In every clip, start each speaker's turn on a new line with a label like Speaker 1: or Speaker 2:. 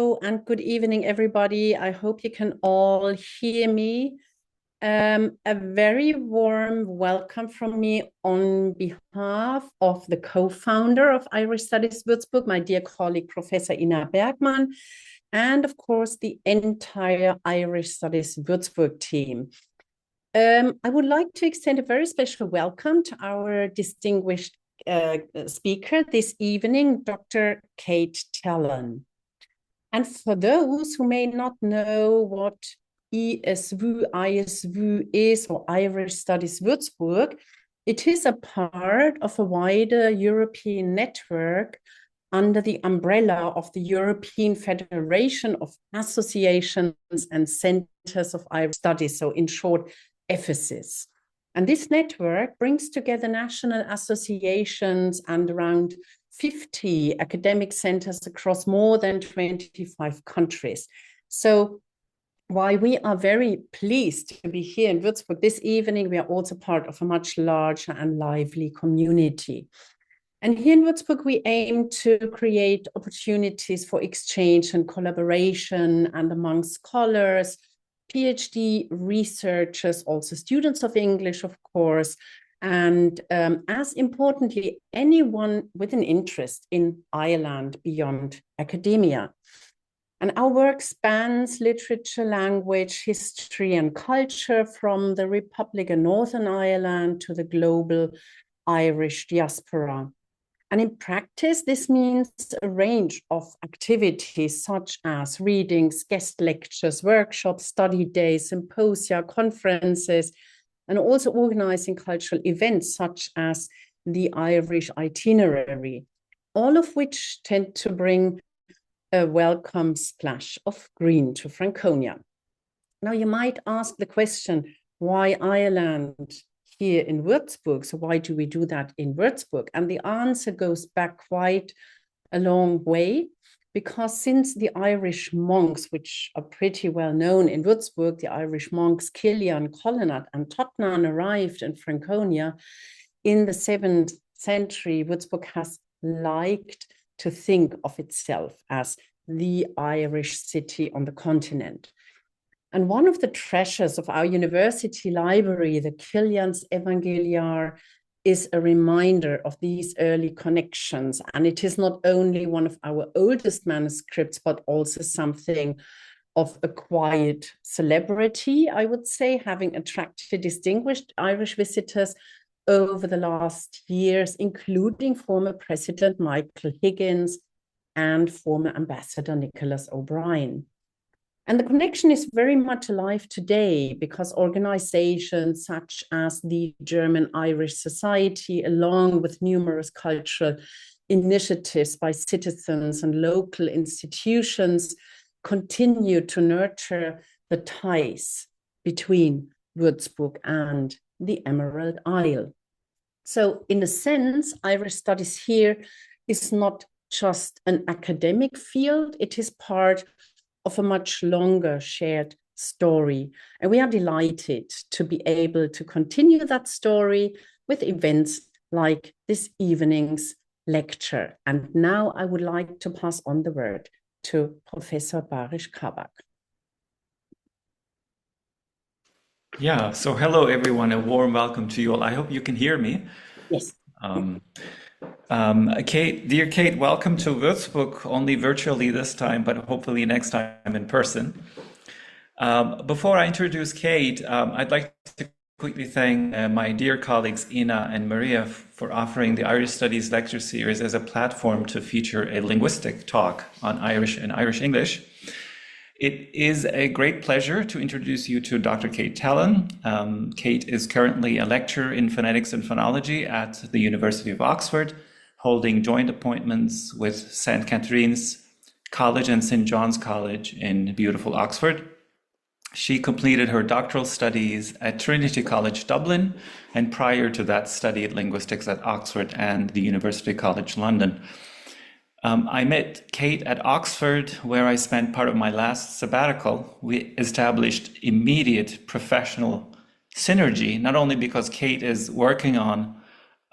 Speaker 1: Hello and good evening, everybody. I hope you can all hear me. A very warm welcome from me on behalf of the co-founder of Irish Studies Würzburg, my dear colleague, Professor Ina Bergmann, and of course, the entire Irish Studies Würzburg team. I would like to extend a very special welcome to our distinguished speaker this evening, Dr. Kate Tallon. And for those who may not know what ISWÜ is, or Irish Studies Würzburg, it is a part of a wider European network under the umbrella of the European Federation of Associations and Centers of Irish Studies, so in short, EFASIS. And this network brings together national associations and around 50 academic centers across more than 25 countries. So while we are very pleased to be here in Würzburg this evening, we are also part of a much larger and lively community. And here in Würzburg, we aim to create opportunities for exchange and collaboration, and among scholars, PhD researchers, also students of English, of course, and as importantly, anyone with an interest in Ireland beyond academia. And our work spans literature, language, history, and culture, from the Republic of Northern Ireland to the global Irish diaspora. And in practice, this means a range of activities such as readings, guest lectures, workshops, study days, symposia, conferences, and also organizing cultural events such as the Irish Itinerary, all of which tend to bring a welcome splash of green to Franconia. Now, you might ask the question, why Ireland here in Würzburg? So why do we do that in Würzburg? And the answer goes back quite a long way, because since the Irish monks, which are pretty well known in Würzburg, the Irish monks Cillian, Colonat, and Totnan arrived in Franconia in the 7th century, Würzburg has liked to think of itself as the Irish city on the continent. And one of the treasures of our university library, the Cillian's Evangeliar, is a reminder of these early connections. And it is not only one of our oldest manuscripts, but also something of a quiet celebrity, I would say, having attracted distinguished Irish visitors over the last years, including former President Michael Higgins and former Ambassador Nicholas O'Brien. And the connection is very much alive today, because organizations such as the German Irish Society, along with numerous cultural initiatives by citizens and local institutions, continue to nurture the ties between Würzburg and the Emerald Isle. So in a sense, Irish studies here is not just an academic field, it is part of a much longer shared story. And we are delighted to be able to continue that story with events like this evening's lecture. And now I would like to pass on the word to Professor Barish Kabak.
Speaker 2: Yeah, so hello everyone, a warm welcome to you all. I hope you can hear me.
Speaker 1: Yes.
Speaker 2: Kate, dear Kate, welcome to Würzburg, only virtually this time, but hopefully next time in person. Before I introduce Kate, I'd like to quickly thank my dear colleagues Ina and Maria for offering the Irish Studies lecture series as a platform to feature a linguistic talk on Irish and Irish English. It is a great pleasure to introduce you to Dr. Kate Tallon. Kate is currently a lecturer in phonetics and phonology at the University of Oxford, holding joint appointments with St. Catherine's College and St. John's College in beautiful Oxford. She completed her doctoral studies at Trinity College Dublin, and prior to that studied linguistics at Oxford and the University College London. I met Kate at Oxford, where I spent part of my last sabbatical. We established immediate professional synergy, not only because Kate is working on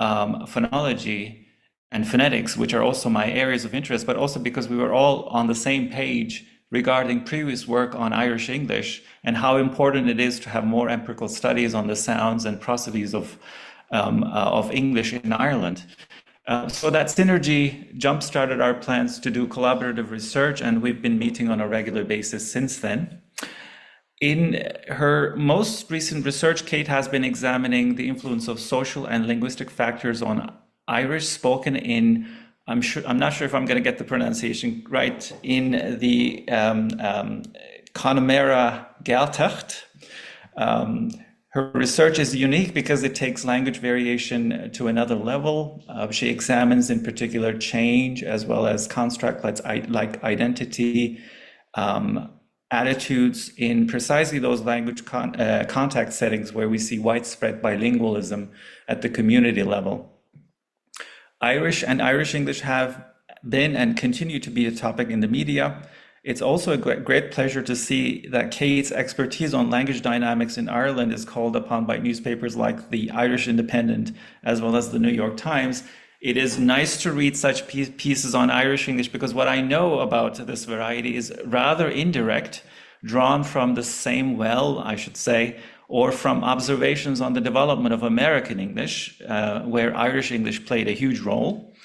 Speaker 2: phonology and phonetics, which are also my areas of interest, but also because we were all on the same page regarding previous work on Irish English and how important it is to have more empirical studies on the sounds and prosodies of English in Ireland. So that synergy jump-started our plans to do collaborative research, and we've been meeting on a regular basis since then. In her most recent research, Kate has been examining the influence of social and linguistic factors on Irish spoken in, I'm not sure if I'm going to get the pronunciation right, in the Connemara Gaeltacht. Her research is unique because it takes language variation to another level. She examines in particular change as well as construct like identity, attitudes in precisely those language contact settings where we see widespread bilingualism at the community level. Irish and Irish English have been and continue to be a topic in the media. It's also a great pleasure to see that Kate's expertise on language dynamics in Ireland is called upon by newspapers like the Irish Independent as well as the New York Times. It is nice to read such pieces on Irish English because what I know about this variety is rather indirect, drawn from the same well, I should say, or from observations on the development of American English, where Irish English played a huge role.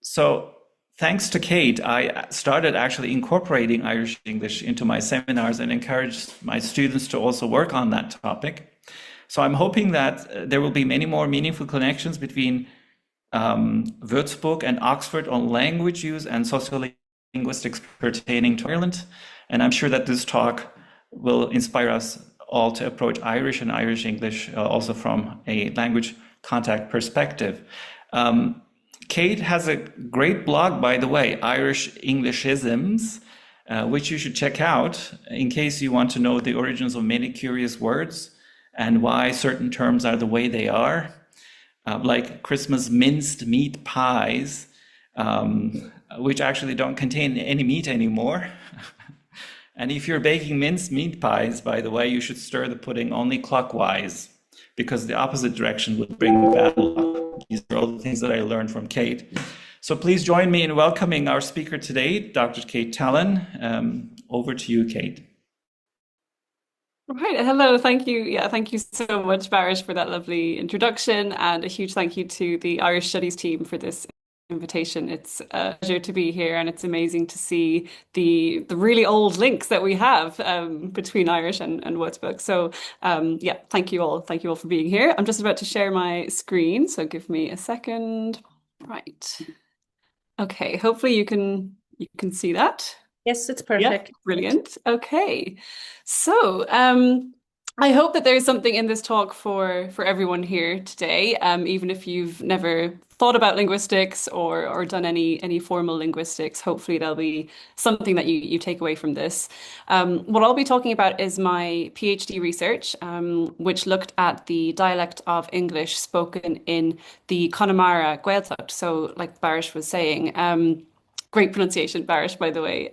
Speaker 2: So thanks to Kate, I started actually incorporating Irish English into my seminars and encouraged my students to also work on that topic. So I'm hoping that there will be many more meaningful connections between Würzburg and Oxford on language use and sociolinguistics pertaining to Ireland. And I'm sure that this talk will inspire us all to approach Irish and Irish English also from a language contact perspective. Kate has a great blog, by the way, Irish Englishisms, which you should check out in case you want to know the origins of many curious words and why certain terms are the way they are, like Christmas minced meat pies, which actually don't contain any meat anymore. And if you're baking minced meat pies, by the way, you should stir the pudding only clockwise, because the opposite direction would bring bad luck. These are all the things that I learned from Kate. So please join me in welcoming our speaker today, Dr. Kate Tallon. Over to you, Kate.
Speaker 3: Right. Hello. Thank you. Yeah, thank you so much, Barish, for that lovely introduction, and a huge thank you to the Irish Studies team for this invitation. It's a pleasure to be here, and it's amazing to see the really old links that we have between Irish and Würzburg. So yeah, thank you all. Thank you all for being here. I'm just about to share my screen, so give me a second. Right. Okay. Hopefully you can see that.
Speaker 1: Yes, it's perfect.
Speaker 3: Yeah, brilliant. Okay. So I hope that there's something in this talk for everyone here today, even if you've never thought about linguistics or done any formal linguistics. Hopefully there'll be something that you take away from this. What I'll be talking about is my PhD research, which looked at the dialect of English spoken in the Connemara Gaeltacht. So like Barish was saying, great pronunciation, Barish, by the way.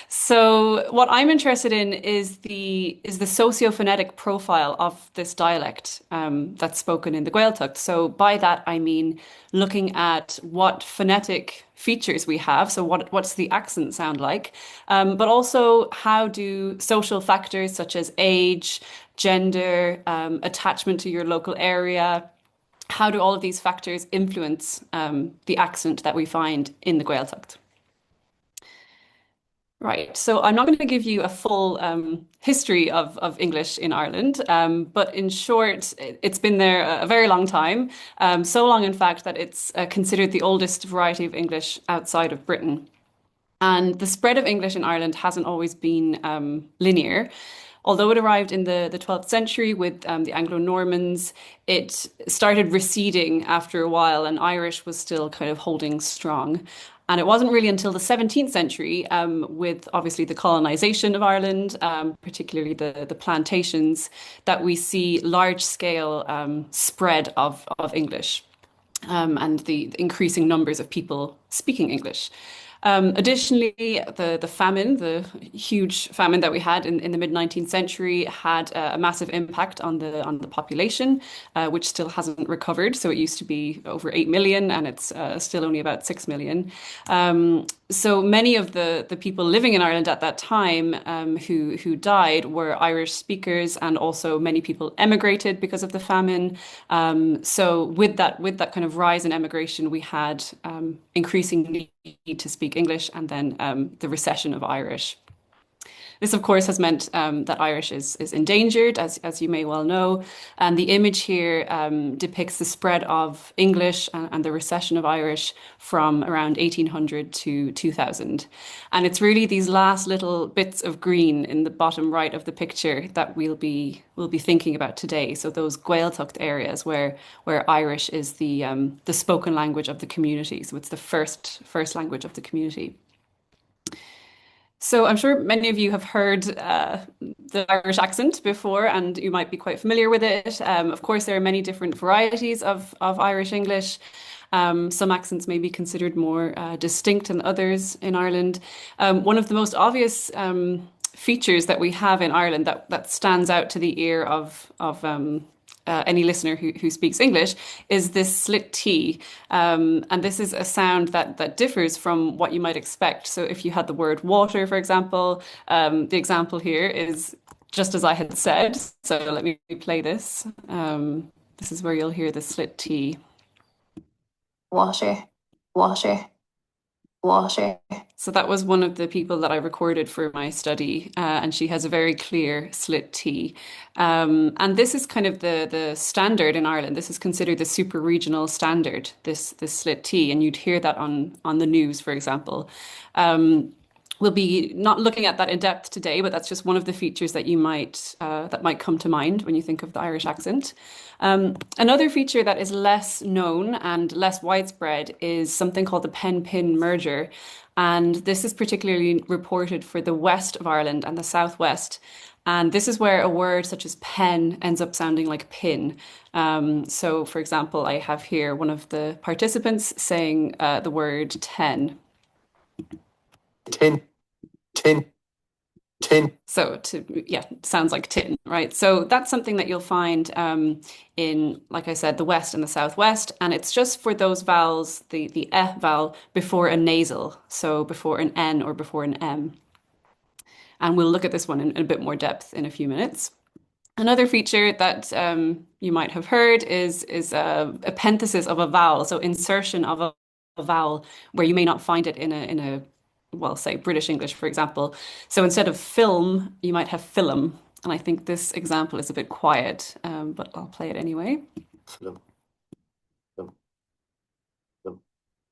Speaker 3: So what I'm interested in is the sociophonetic profile of this dialect that's spoken in the Gaeltacht. So by that I mean looking at what phonetic features we have. So what's the accent sound like? But also how do social factors such as age, gender, attachment to your local area, how do all of these factors influence the accent that we find in the Gaeltacht? Right, so I'm not going to give you a full history of English in Ireland, but in short, it's been there a very long time, so long in fact that it's considered the oldest variety of English outside of Britain. And the spread of English in Ireland hasn't always been linear. Although it arrived in the 12th century with the Anglo-Normans, it started receding after a while, and Irish was still kind of holding strong. And it wasn't really until the 17th century, with obviously the colonization of Ireland, particularly the plantations, that we see large-scale spread of English and the increasing numbers of people speaking English. Additionally, the famine, the huge famine that we had in the mid-19th century, had a massive impact on the population, which still hasn't recovered. So it used to be over 8 million, and it's still only about 6 million. So many of the people living in Ireland at that time who died were Irish speakers, and also many people emigrated because of the famine. So with that kind of rise in emigration, we had increasing need to speak English, and then the recession of Irish. This, of course, has meant that Irish is endangered, as you may well know. And the image here depicts the spread of English and the recession of Irish from around 1800 to 2000. And it's really these last little bits of green in the bottom right of the picture that we'll be thinking about today. So those Gaeltacht areas where Irish is the spoken language of the community. So it's the first language of the community. So I'm sure many of you have heard the Irish accent before, and you might be quite familiar with it. Of course, there are many different varieties of Irish English. Some accents may be considered more distinct than others in Ireland. One of the most obvious features that we have in Ireland that stands out to the ear of any listener who speaks English is this slit T. And this is a sound that differs from what you might expect. So if you had the word water, for example, the example here is just as I had said. So let me play this. This is where you'll hear the slit T. Water, water, water. So that was one of the people that I recorded for my study, and she has a very clear slit T. And this is kind of the standard in Ireland. This is considered the super regional standard, this slit T, and you'd hear that on the news, for example. We'll be not looking at that in depth today, but that's just one of the features that you might come to mind when you think of the Irish accent. Another feature that is less known and less widespread is something called the pen-pin merger. And this is particularly reported for the west of Ireland and the southwest. And this is where a word such as pen ends up sounding like pin. So, for example, I have here one of the participants saying the word ten. Tin, tin, tin. So sounds like tin, right? So that's something that you'll find in, like I said, the west and the southwest, and it's just for those vowels, the e vowel before a nasal, so before an n or before an m. And we'll look at this one in a bit more depth in a few minutes. Another feature that you might have heard is epenthesis of a vowel, so insertion of a vowel where you may not find it in a well, say British English, for example. So instead of film, you might have film. And I think this example is a bit quiet, but I'll play it anyway. Film. Film. Film.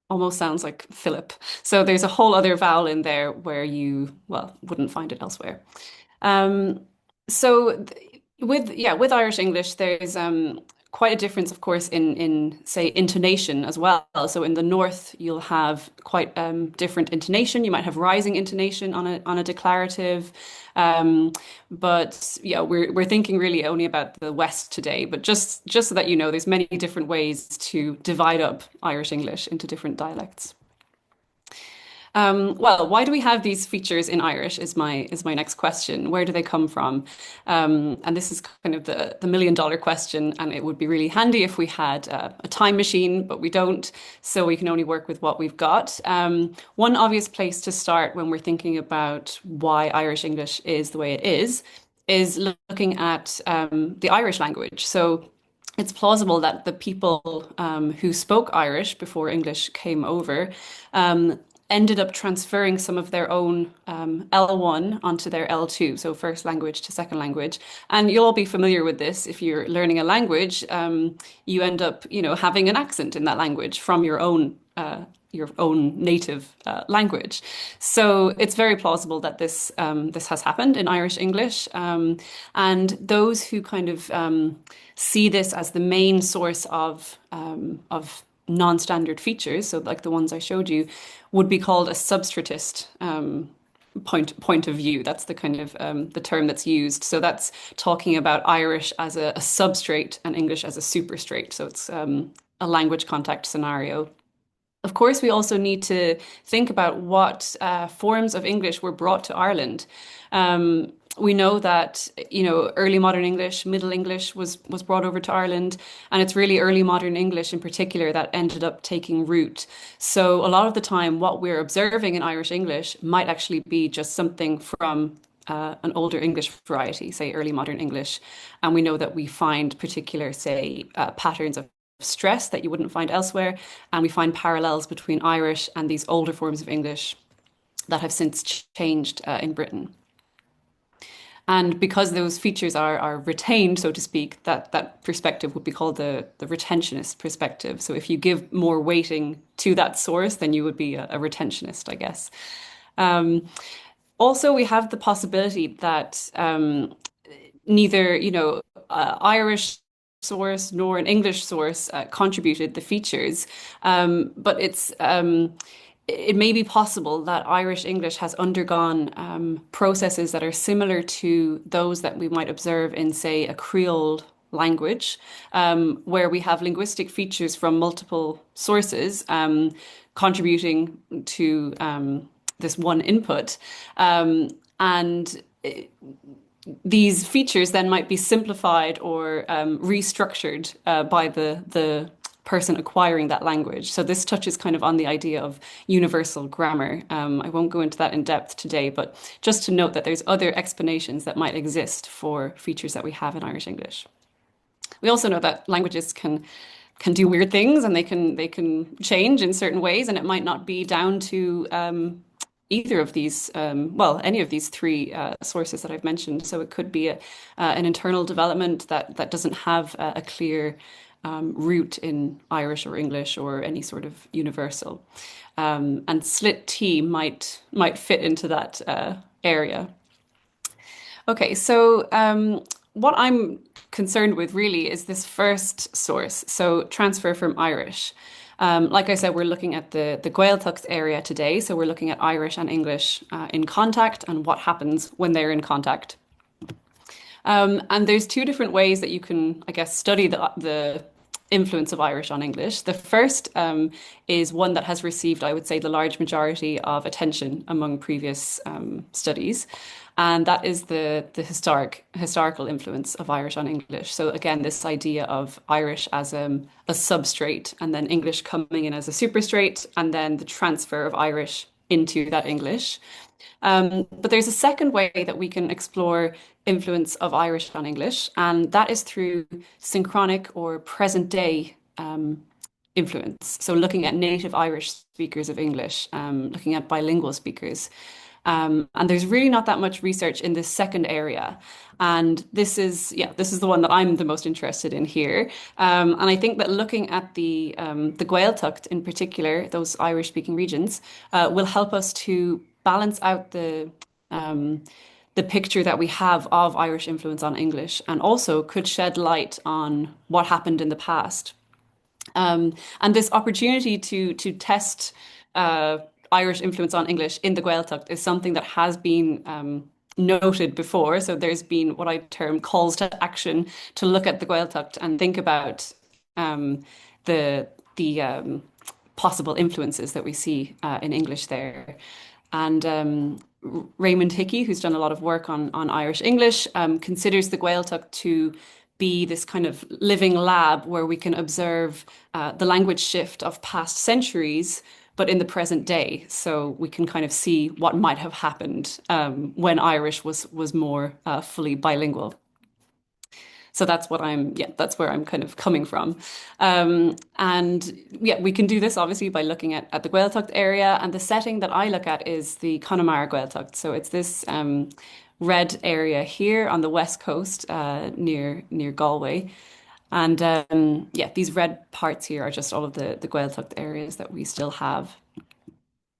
Speaker 3: Almost sounds like Philip. So there's a whole other vowel in there where you, well, wouldn't find it elsewhere. So with Irish English, there's quite a difference, of course, in say intonation as well. So in the north, you'll have quite different intonation. You might have rising intonation on a declarative, but yeah, we're thinking really only about the west today. But just so that you know, there's many different ways to divide up Irish English into different dialects. Well, why do we have these features in Irish is my next question. Where do they come from? And this is kind of the million-dollar question, and it would be really handy if we had a time machine, but we don't, so we can only work with what we've got. One obvious place to start when we're thinking about why Irish English is the way it is looking at the Irish language. So it's plausible that the people who spoke Irish before English came over ended up transferring some of their own L1 onto their L2, so first language to second language. And you'll all be familiar with this. If you're learning a language, you end up, having an accent in that language from your own native language. So it's very plausible that this has happened in Irish English. And those who kind of see this as the main source of non-standard features, so like the ones I showed you, would be called a substratist point of view. That's the kind of the term that's used. So that's talking about Irish as a substrate and English as a superstrate. So it's a language contact scenario. Of course, we also need to think about what forms of English were brought to Ireland. We know that, early modern English, Middle English was brought over to Ireland, and it's really early modern English in particular that ended up taking root. So a lot of the time, what we're observing in Irish English might actually be just something from an older English variety, say early modern English. And we know that we find particular, say, patterns of stress that you wouldn't find elsewhere. And we find parallels between Irish and these older forms of English that have since changed in Britain. And because those features are retained, so to speak, that perspective would be called the retentionist perspective. So if you give more weighting to that source, then you would be a retentionist, I guess. Also, we have the possibility that neither, Irish source nor an English source contributed the features, but it may be possible that Irish English has undergone processes that are similar to those that we might observe in, say, a Creole language, where we have linguistic features from multiple sources contributing to this one input. And these features then might be simplified or restructured by the person acquiring that language. So this touches kind of on the idea of universal grammar. I won't go into that in depth today, but just to note that there's other explanations that might exist for features that we have in Irish English. We also know that languages can do weird things, and they can change in certain ways, and it might not be down to either of these, any of these three sources that I've mentioned. So it could be an internal development that doesn't have a clear root in Irish or English or any sort of universal. And slit T might fit into that area. Okay, so what I'm concerned with really is this first source, so transfer from Irish. Like I said, we're looking at the Gaeltacht area today, so we're looking at Irish and English in contact and what happens when they're in contact. And there's two different ways that you can, I guess, study the influence of Irish on English. The first is one that has received, I would say, the large majority of attention among previous studies. And that is the historical influence of Irish on English. So again, this idea of Irish as a substrate, and then English coming in as a superstrate, and then the transfer of Irish into that English. But there's a second way that we can explore influence of Irish on English, and that is through synchronic or present day influence. So looking at native Irish speakers of English, looking at bilingual speakers. And there's really not that much research in this second area. And this is the one that I'm the most interested in here. And I think that looking at the Gaeltacht in particular, those Irish-speaking regions, will help us to balance out the picture that we have of Irish influence on English, and also could shed light on what happened in the past. And this opportunity to test Irish influence on English in the Gaeltacht is something that has been noted before. So there's been what I term calls to action to look at the Gaeltacht and think about the possible influences that we see in English there. And Raymond Hickey, who's done a lot of work on Irish English, considers the Gaeltacht to be this kind of living lab where we can observe the language shift of past centuries, but in the present day. So we can kind of see what might have happened when Irish was more fully bilingual. So that's where I'm kind of coming from. We can do this obviously by looking at the Gaeltacht area. And the setting that I look at is the Connemara Gaeltacht. So it's this red area here on the west coast near Galway. And these red parts here are just all of the Gaeltacht areas that we still have.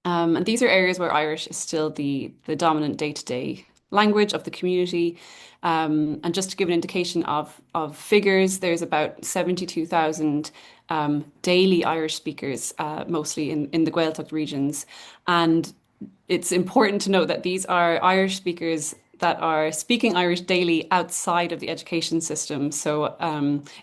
Speaker 3: And these are areas where Irish is still the dominant day-to-day language of the community. And just to give an indication of figures, there's about 72,000 daily Irish speakers, mostly in the Gaeltacht regions. And it's important to note that these are Irish speakers that are speaking Irish daily outside of the education system. So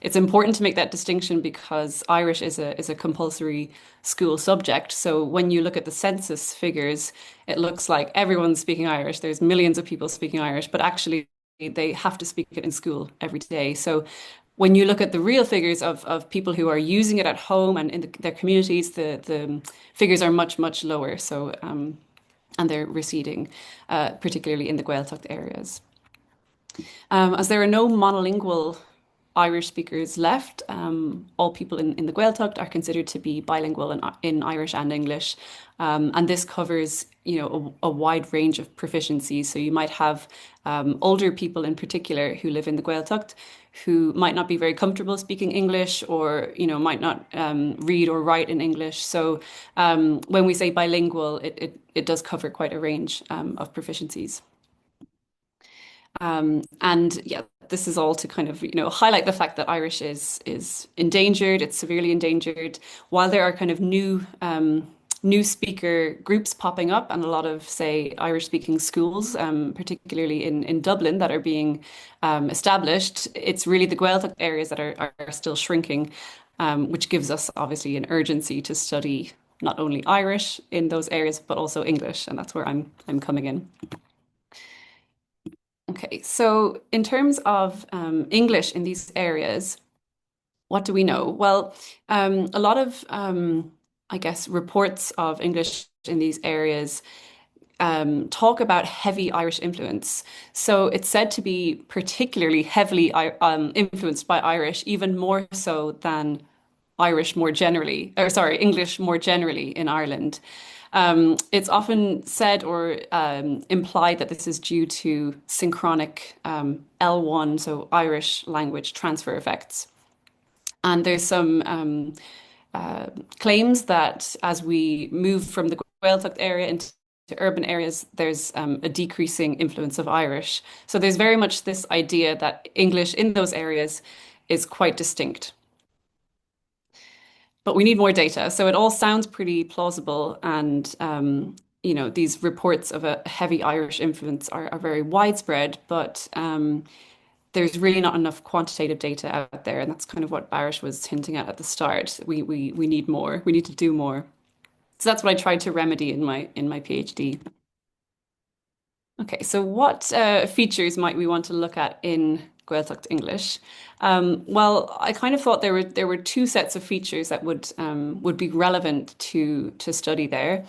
Speaker 3: it's important to make that distinction because Irish is a compulsory school subject. So when you look at the census figures, it looks like everyone's speaking Irish. There's millions of people speaking Irish, but actually they have to speak it in school every day. So when you look at the real figures of people who are using it at home and in their communities, the figures are much, much lower. So and they're receding, particularly in the Gaeltacht areas. As there are no monolingual Irish speakers left, all people in the Gaeltacht are considered to be bilingual in Irish and English. And this covers, a wide range of proficiencies. So you might have older people in particular who live in the Gaeltacht who might not be very comfortable speaking English or, might not read or write in English. So when we say bilingual, it does cover quite a range of proficiencies. And yeah, this is all to kind of, highlight the fact that Irish is endangered, it's severely endangered, while there are kind of new speaker groups popping up and a lot of, say, Irish speaking schools, particularly in Dublin, that are being established. It's really the Gaeltacht areas that are still shrinking, which gives us obviously an urgency to study not only Irish in those areas, but also English. And that's where I'm coming in. Okay, so in terms of English in these areas, what do we know? Well, a lot of, I guess, reports of English in these areas talk about heavy Irish influence. So it's said to be particularly heavily influenced by Irish, even more so than Irish more generally, or sorry, English more generally in Ireland. It's often said or implied that this is due to synchronic L1, so Irish language transfer effects. And there's some claims that as we move from the Gaeltacht area into urban areas, there's a decreasing influence of Irish. So there's very much this idea that English in those areas is quite distinct. But we need more data. So it all sounds pretty plausible. And, these reports of a heavy Irish influence are very widespread, but there's really not enough quantitative data out there. And that's kind of what Barish was hinting at the start. We need more. We need to do more. So that's what I tried to remedy in my PhD. Okay, so what features might we want to look at in Gaeltacht English? Well, I kind of thought there were two sets of features that would be relevant to study there.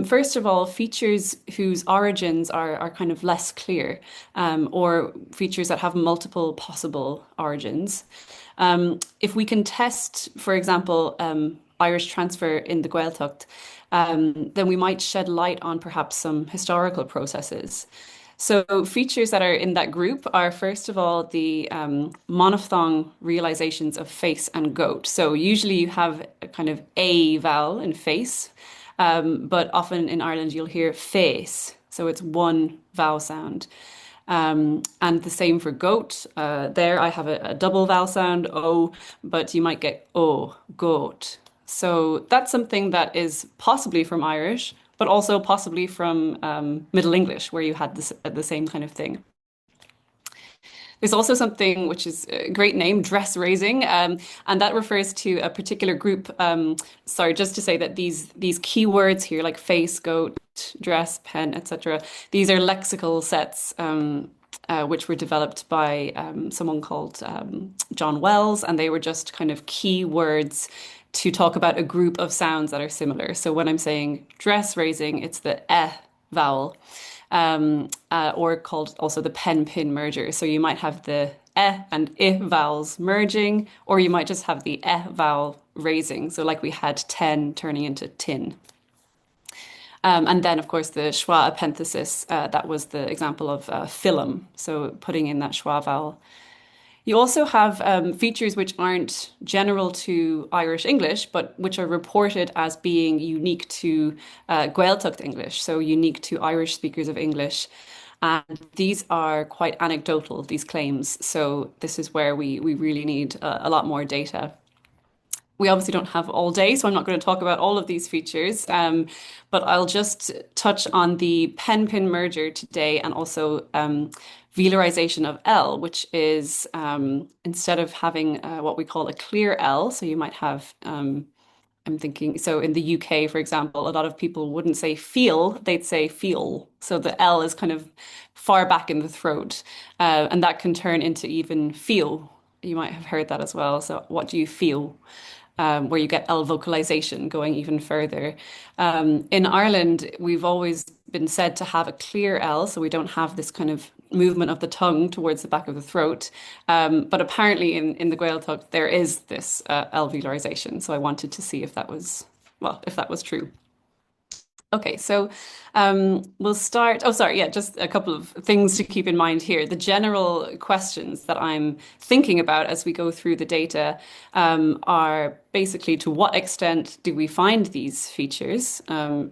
Speaker 3: First of all, features whose origins are kind of less clear, or features that have multiple possible origins. If we can test, for example, Irish transfer in the Gaeltacht, then we might shed light on perhaps some historical processes. So features that are in that group are, first of all, the monophthong realizations of face and goat. So usually you have a kind of A vowel in face, but often in Ireland you'll hear face. So it's one vowel sound. And the same for goat. There I have a double vowel sound, O, but you might get O, goat. So that's something that is possibly from Irish, but also possibly from Middle English, where you had the same kind of thing. There's also something which is a great name, dress raising, and that refers to a particular group. Sorry, just to say that these keywords here, like face, goat, dress, pen, etc., these are lexical sets which were developed by someone called John Wells, and they were just kind of keywords to talk about a group of sounds that are similar. So when I'm saying dress raising, it's the vowel, or called also the pen-pin merger. So you might have the and vowels merging, or you might just have the vowel raising. So like we had 10 turning into tin. And then, of course, the schwa epenthesis, that was the example of film. So putting in that schwa vowel. You also have features which aren't general to Irish English, but which are reported as being unique to Gaeltacht English, so unique to Irish speakers of English. And these are quite anecdotal, these claims. So this is where we really need a lot more data. we obviously don't have all day, so I'm not going to talk about all of these features, but I'll just touch on the pen-pin merger today and also velarization of L, which is instead of having what we call a clear L, so you might have, I'm thinking, so in the UK, for example, a lot of people wouldn't say feel, they'd say feel. So the L is kind of far back in the throat, and that can turn into even feel. You might have heard that as well. So what do you feel? Where you get L vocalization going even further. In Ireland, we've always been said to have a clear L, so we don't have this kind of movement of the tongue towards the back of the throat. But apparently in the Gaeltacht, there is this alveolarization. So I wanted to see if that was, well, if that was true. Okay, so we'll start. Oh, sorry, yeah, just a couple of things to keep in mind here. The general questions that I'm thinking about as we go through the data are basically to what extent do we find these features?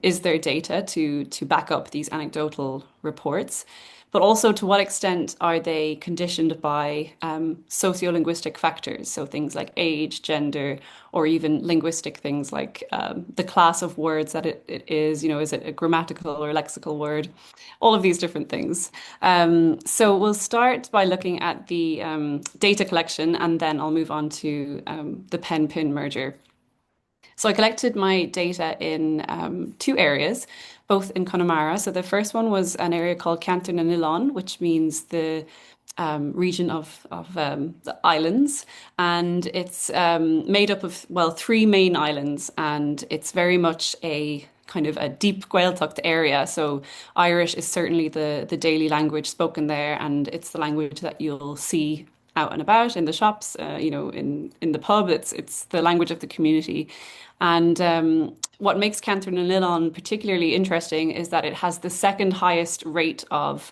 Speaker 3: Is there data to back up these anecdotal reports? But also to what extent are they conditioned by sociolinguistic factors? So things like age, gender, or even linguistic things like the class of words that it is, is it a grammatical or lexical word? All of these different things. So we'll start by looking at the data collection, and then I'll move on to the pen-pin merger. So I collected my data in two areas, both in Connemara. So the first one was an area called Canton and Nilon, which means the region of the islands, and it's made up of, well, three main islands, and it's very much a kind of a deep Gaeltacht area. So Irish is certainly the daily language spoken there, and it's the language that you'll see out and about in the shops, in the pub. It's the language of the community. And what makes Cantor and Lillon particularly interesting is that it has the second highest rate of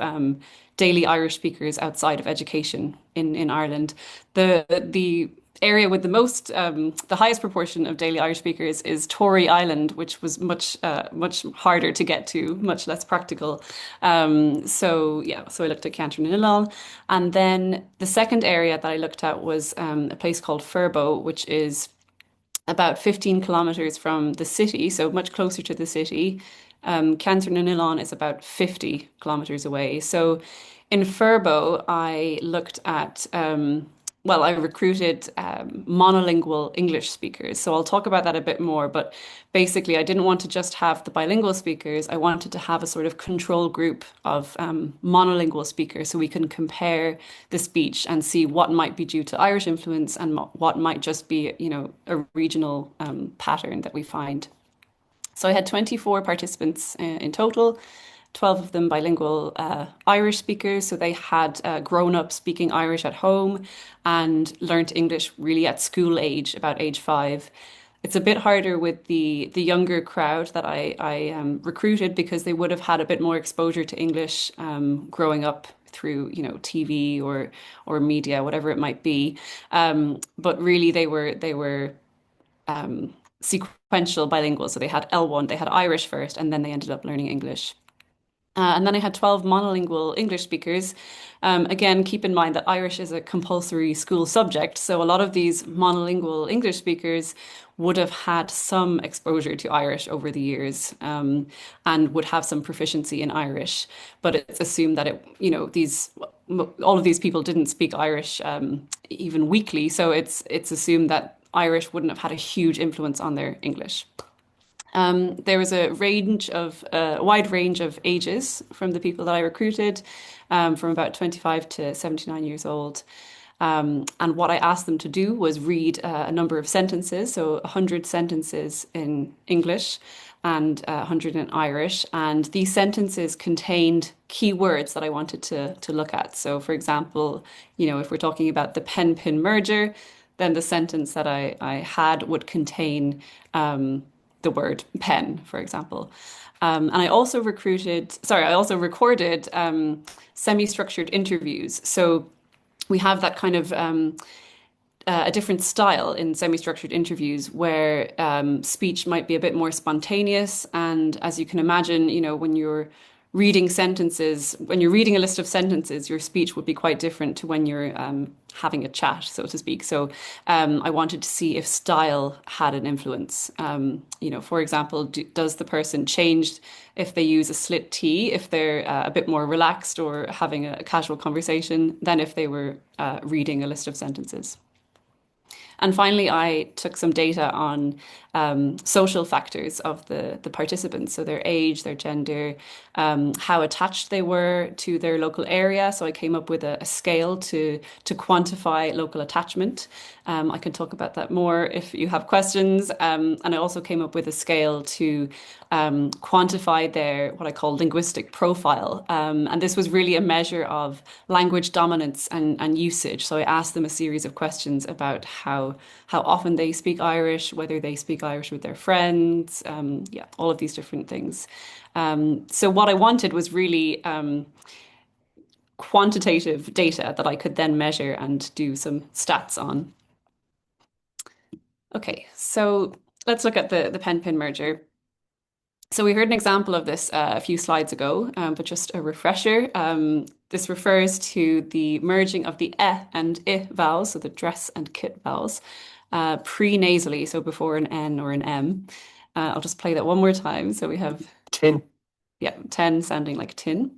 Speaker 3: daily Irish speakers outside of education in Ireland. The area with the most, the highest proportion of daily Irish speakers is Tory Island, which was much harder to get to, much less practical. So I looked at Cantor and Lillon, and then the second area that I looked at was a place called Furbo, which is about 15 kilometers from the city, so much closer to the city. Cantor na Nillan is about 50 kilometers away. So in Furbo, I looked at, I recruited monolingual English speakers. So I'll talk about that a bit more, but basically I didn't want to just have the bilingual speakers. I wanted to have a sort of control group of monolingual speakers so we can compare the speech and see what might be due to Irish influence and what might just be, a regional pattern that we find. So I had 24 participants in total. 12 of them bilingual Irish speakers. So they had grown up speaking Irish at home and learnt English really at school age, about age 5. It's a bit harder with the younger crowd that I recruited because they would have had a bit more exposure to English growing up through, TV or media, whatever it might be. But really they were sequential bilingual. So they had L1, they had Irish first, and then they ended up learning English. And then I had 12 monolingual English speakers. Again, keep in mind that Irish is a compulsory school subject. So a lot of these monolingual English speakers would have had some exposure to Irish over the years and would have some proficiency in Irish. But it's assumed that all of these people didn't speak Irish even weekly. So it's assumed that Irish wouldn't have had a huge influence on their English. There was a wide range of ages from the people that I recruited, from about 25 to 79 years old. And what I asked them to do was read a number of sentences, so 100 sentences in English and 100 in Irish. And these sentences contained key words that I wanted to look at. So, for example, if we're talking about the pen-pin merger, then the sentence that I had would contain the word pen, for example. And I also recorded semi-structured interviews. So we have that kind of a different style in semi-structured interviews where speech might be a bit more spontaneous. And as you can imagine, when you're reading sentences, when you're reading a list of sentences, your speech would be quite different to when you're having a chat, so to speak. So I wanted to see if style had an influence. For example, does the person change if they use a slit T, if they're a bit more relaxed or having a casual conversation than if they were reading a list of sentences? And finally, I took some data on social factors of the participants, so their age, their gender, how attached they were to their local area. So I came up with a scale to quantify local attachment. I can talk about that more if you have questions. And I also came up with a scale to quantify their what I call linguistic profile. And this was really a measure of language dominance and usage. So I asked them a series of questions about how often they speak Irish, whether they speak Irish with their friends, all of these different things. So what I wanted was really quantitative data that I could then measure and do some stats on. Okay, so let's look at the pen-pin merger. So we heard an example of this a few slides ago, but just a refresher. This refers to the merging of the e and I vowels, so the dress and kit vowels, pre-nasally, so before an N or an M. I'll just play that one more time. So we have
Speaker 4: tin.
Speaker 3: Yeah, 10 sounding like tin.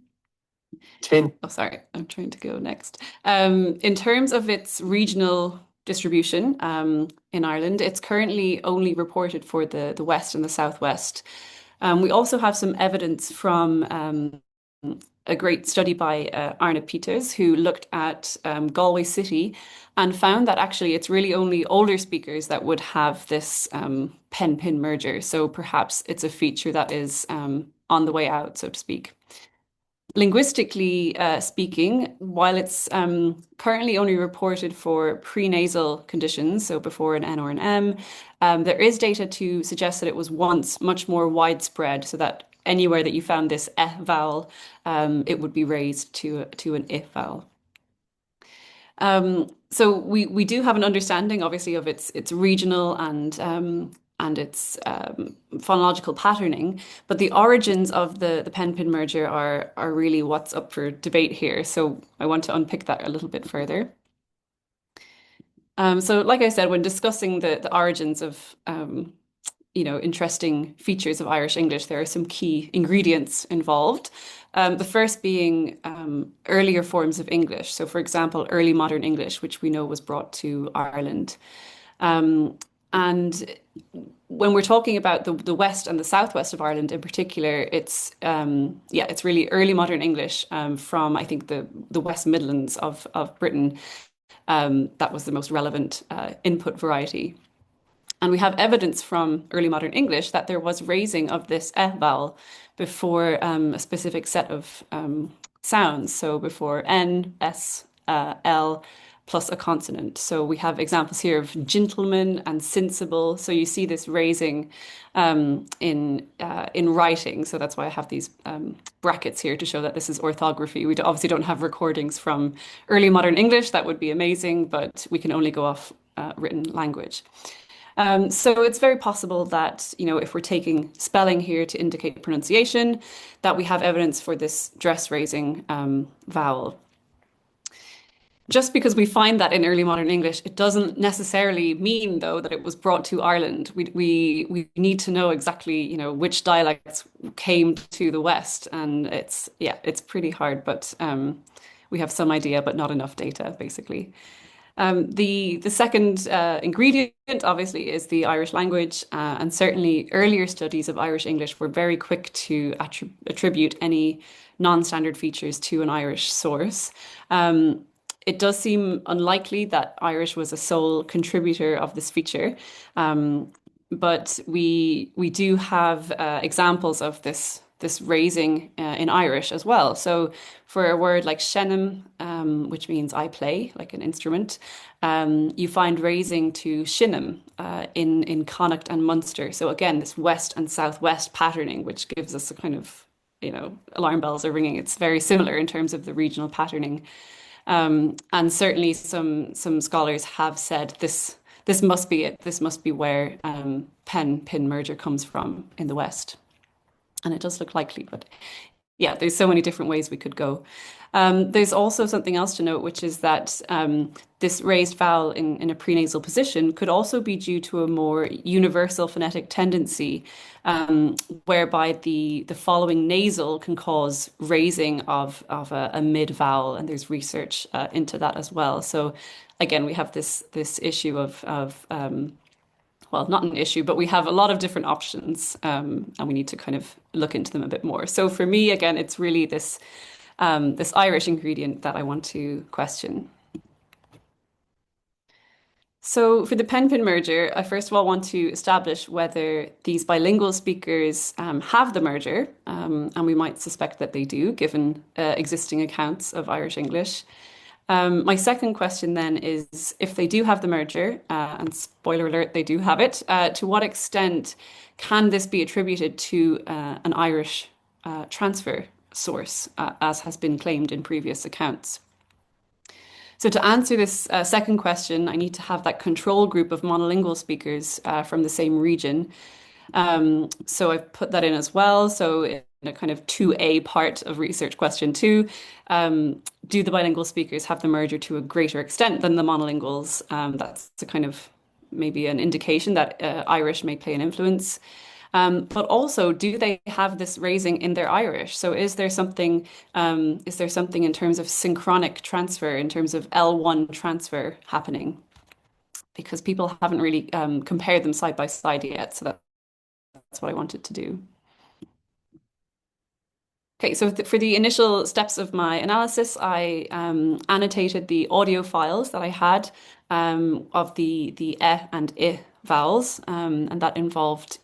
Speaker 4: Tin.
Speaker 3: Oh, sorry, I'm trying to go next. In terms of its regional distribution in Ireland, it's currently only reported for the West and the Southwest. We also have some evidence from a great study by Arne Peters, who looked at Galway City and found that actually it's really only older speakers that would have this pen-pin merger. So perhaps it's a feature that is on the way out, so to speak. Linguistically speaking, while it's currently only reported for prenasal conditions, so before an N or an M, there is data to suggest that it was once much more widespread, so that anywhere that you found this E vowel, it would be raised to an I vowel. So we do have an understanding, obviously, of its regional and its phonological patterning, but the origins of the pen-pin merger are really what's up for debate here. So I want to unpick that a little bit further. So like I said, when discussing the origins of interesting features of Irish English, there are some key ingredients involved. The first being earlier forms of English. So for example, early modern English, which we know was brought to Ireland. And when we're talking about the West and the Southwest of Ireland in particular, it's really early modern English from, I think, the West Midlands of Britain. That was the most relevant input variety. And we have evidence from early modern English that there was raising of this E vowel before a specific set of sounds. So before N, S, L, plus a consonant. So we have examples here of gentleman and sensible. So you see this raising in writing. So that's why I have these brackets here to show that this is orthography. We obviously don't have recordings from early modern English. That would be amazing, but we can only go off written language. So it's very possible that, if we're taking spelling here to indicate pronunciation, that we have evidence for this dress raising vowel. Just because we find that in early modern English, it doesn't necessarily mean, though, that it was brought to Ireland. We need to know exactly, which dialects came to the West, and it's pretty hard, but we have some idea, but not enough data, basically. The second ingredient, obviously, is the Irish language, and certainly earlier studies of Irish English were very quick to attribute any non-standard features to an Irish source. It does seem unlikely that Irish was a sole contributor of this feature, but we do have examples of this raising in Irish as well. So for a word like shenam, which means I play, like an instrument, you find raising to shinam in Connacht and Munster. So again, this west and southwest patterning, which gives us a kind of, alarm bells are ringing. It's very similar in terms of the regional patterning. And certainly some scholars have said this must be it. This must be where pen-pin merger comes from in the West. And it does look likely, but Yeah, there's so many different ways we could go. There's also something else to note, which is that this raised vowel in a prenasal position could also be due to a more universal phonetic tendency, whereby the following nasal can cause raising of a mid vowel, and there's research into that as well. So again, we have this issue of well, not an issue, but we have a lot of different options, and we need to kind of look into them a bit more. So for me, again, it's really this Irish ingredient that I want to question. So for the pen-pin merger, I first of all want to establish whether these bilingual speakers have the merger, and we might suspect that they do, given existing accounts of Irish English. My second question then is, if they do have the merger, and spoiler alert, they do have it, to what extent can this be attributed to an Irish transfer source, as has been claimed in previous accounts? So to answer this second question, I need to have that control group of monolingual speakers from the same region. So I've put that in as well. So in a kind of 2A part of research question 2, do the bilingual speakers have the merger to a greater extent than the monolinguals? That's a kind of maybe an indication that Irish may play an influence. But also, do they have this raising in their Irish? So is there something in terms of synchronic transfer, in terms of L1 transfer happening? Because people haven't really compared them side by side yet. So that's what I wanted to do. Okay, so for the initial steps of my analysis, I annotated the audio files that I had of the e and I vowels, and that involved,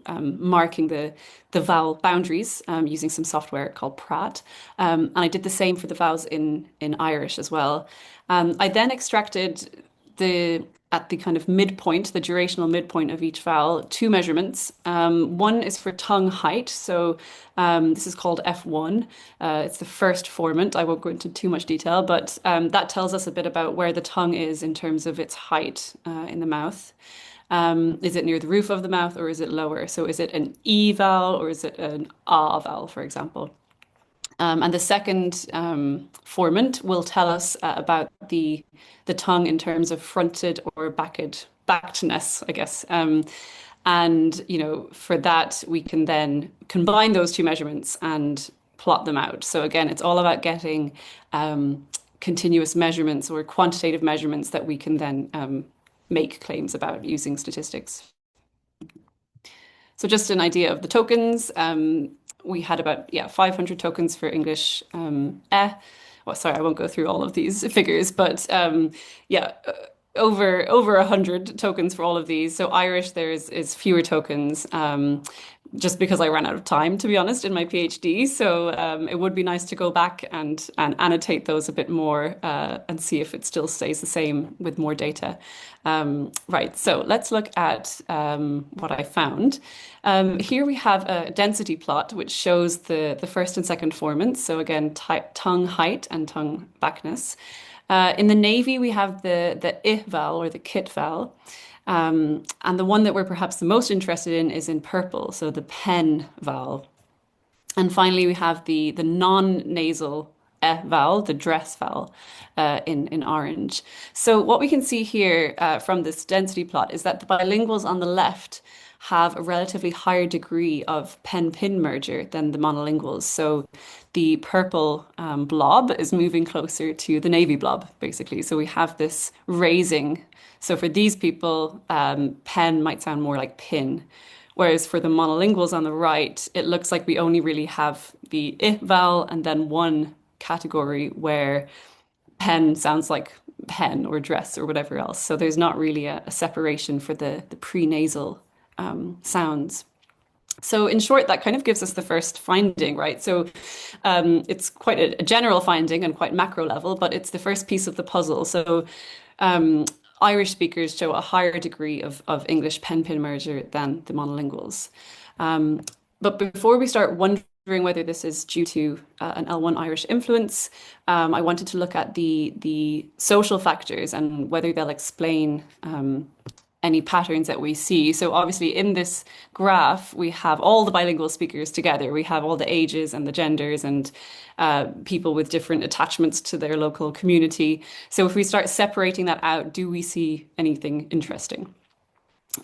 Speaker 3: marking the vowel boundaries using some software called Pratt, and I did the same for the vowels in Irish as well. I then extracted at the kind of midpoint, the durational midpoint of each vowel, 2 measurements. One is for tongue height. So this is called F1. It's the first formant. I won't go into too much detail, but that tells us a bit about where the tongue is in terms of its height in the mouth. Is it near the roof of the mouth, or is it lower? So is it an E vowel, or is it an A vowel, for example? And the second formant will tell us about the tongue in terms of fronted or backedness, I guess. And for that, we can then combine those 2 measurements and plot them out. So again, it's all about getting continuous measurements or quantitative measurements that we can then make claims about using statistics. So just an idea of the tokens. We had about 500 tokens for English. Well, sorry, I won't go through all of these figures, but over 100 tokens for all of these. So Irish, there is fewer tokens, just because I ran out of time, to be honest, in my PhD. So it would be nice to go back and annotate those a bit more and see if it still stays the same with more data. Right, so let's look at what I found. Here we have a density plot which shows the first and second formants. So again, tongue height and tongue backness. In the navy, we have the I vowel or the kit vowel. And the one that we're perhaps the most interested in is in purple, so the pen vowel. And finally, we have the non-nasal vowel, the dress vowel, in orange. So what we can see here from this density plot is that the bilinguals on the left have a relatively higher degree of pen-pin merger than the monolinguals. So the purple blob is moving closer to the navy blob, basically. So we have this raising. So for these people, pen might sound more like pin. Whereas for the monolinguals on the right, it looks like we only really have the I vowel and then one category where pen sounds like pen or dress or whatever else. So there's not really a separation for the prenasal sounds. So in short, that kind of gives us the first finding, right? So it's quite a general finding and quite macro level, but it's the first piece of the puzzle. So Irish speakers show a higher degree of English pen-pin merger than the monolinguals. But before we start wondering whether this is due to an L1 Irish influence, I wanted to look at the social factors and whether they'll explain any patterns that we see. So obviously in this graph, we have all the bilingual speakers together. We have all the ages and the genders and people with different attachments to their local community. So if we start separating that out, do we see anything interesting?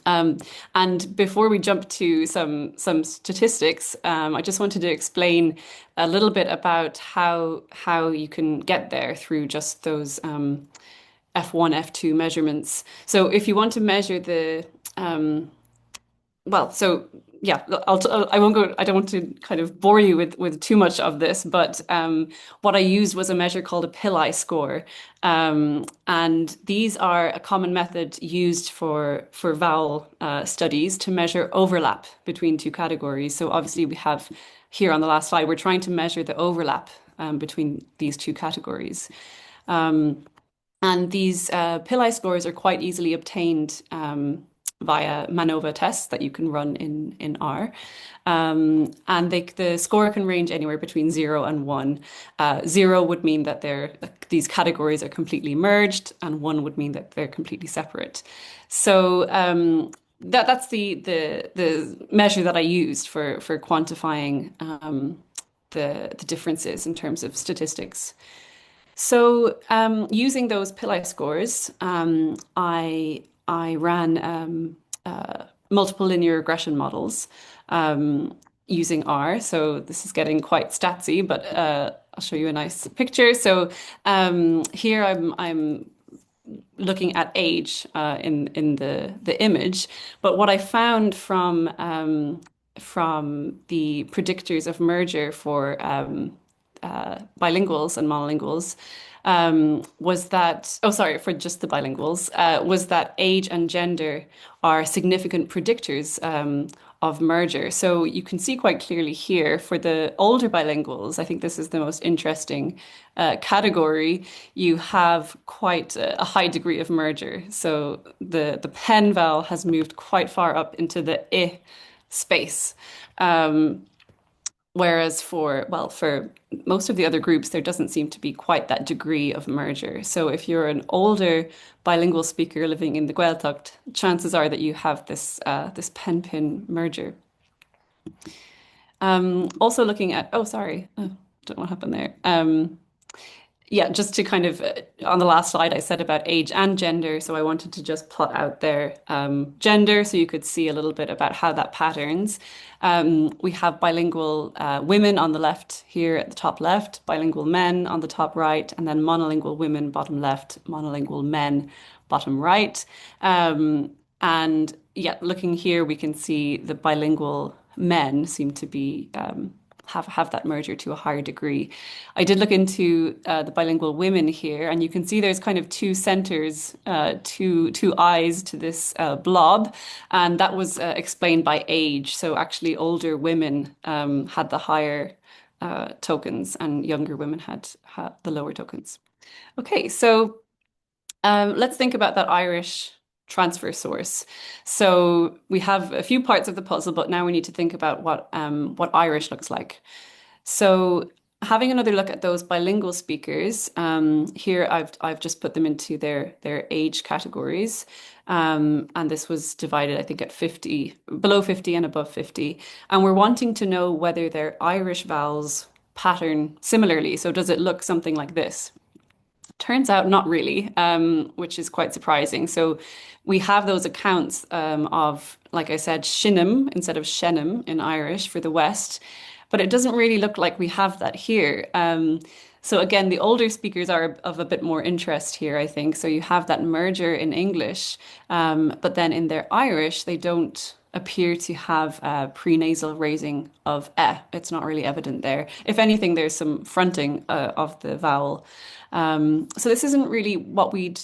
Speaker 3: And before we jump to some statistics, I just wanted to explain a little bit about how you can get there through just those F1, F2 measurements. So if you want to measure the well, so yeah, I won't go. I don't want to kind of bore you with too much of this, but what I used was a measure called a Pillai score, and these are a common method used for vowel studies to measure overlap between two categories. So obviously we have here on the last slide, we're trying to measure the overlap between these two categories. And these Pillai scores are quite easily obtained via MANOVA tests that you can run in R. And the score can range anywhere between 0 and 1. 0 would mean that these categories are completely merged, and 1 would mean that they're completely separate. So that's the measure that I used for quantifying the differences in terms of statistics. So using those Pillai scores, I ran multiple linear regression models using R. So this is getting quite statsy, but I'll show you a nice picture. So here I'm looking at age in the image, but what I found from the predictors of merger for bilinguals and monolinguals was that, oh, sorry, for just the bilinguals, was that age and gender are significant predictors of merger. So you can see quite clearly here for the older bilinguals, I think this is the most interesting category, you have quite a high degree of merger. So the pen vowel has moved quite far up into the I space. Whereas for most of the other groups, there doesn't seem to be quite that degree of merger. So if you're an older bilingual speaker living in the Gaeltacht, chances are that you have this pen-pin merger. Also looking at, oh, sorry, don't know what happened there. Yeah, just to kind of, on the last slide, I said about age and gender. So I wanted to just plot out their gender so you could see a little bit about how that patterns. We have bilingual women on the left here at the top left, bilingual men on the top right, and then monolingual women bottom left, monolingual men bottom right. And yeah, looking here, we can see the bilingual men seem to be have that merger to a higher degree. I did look into the bilingual women here, and you can see there's kind of two centers, two eyes to this blob, and that was explained by age. So actually, older women had the higher tokens, and younger women had the lower tokens. Okay, so let's think about that Irish transfer source. So we have a few parts of the puzzle, but now we need to think about what Irish looks like. So having another look at those bilingual speakers, here I've just put them into their age categories. And this was divided, I think, at 50, below 50 and above 50. And we're wanting to know whether their Irish vowels pattern similarly. So does it look something like this? Turns out not really, which is quite surprising. So we have those accounts of, like I said, shinnim instead of shennim in Irish for the West, but it doesn't really look like we have that here. So again, the older speakers are of a bit more interest here, I think. So you have that merger in English, but then in their Irish, they don't appear to have a prenasal raising of eh. It's not really evident there. If anything, there's some fronting of the vowel. So this isn't really what we'd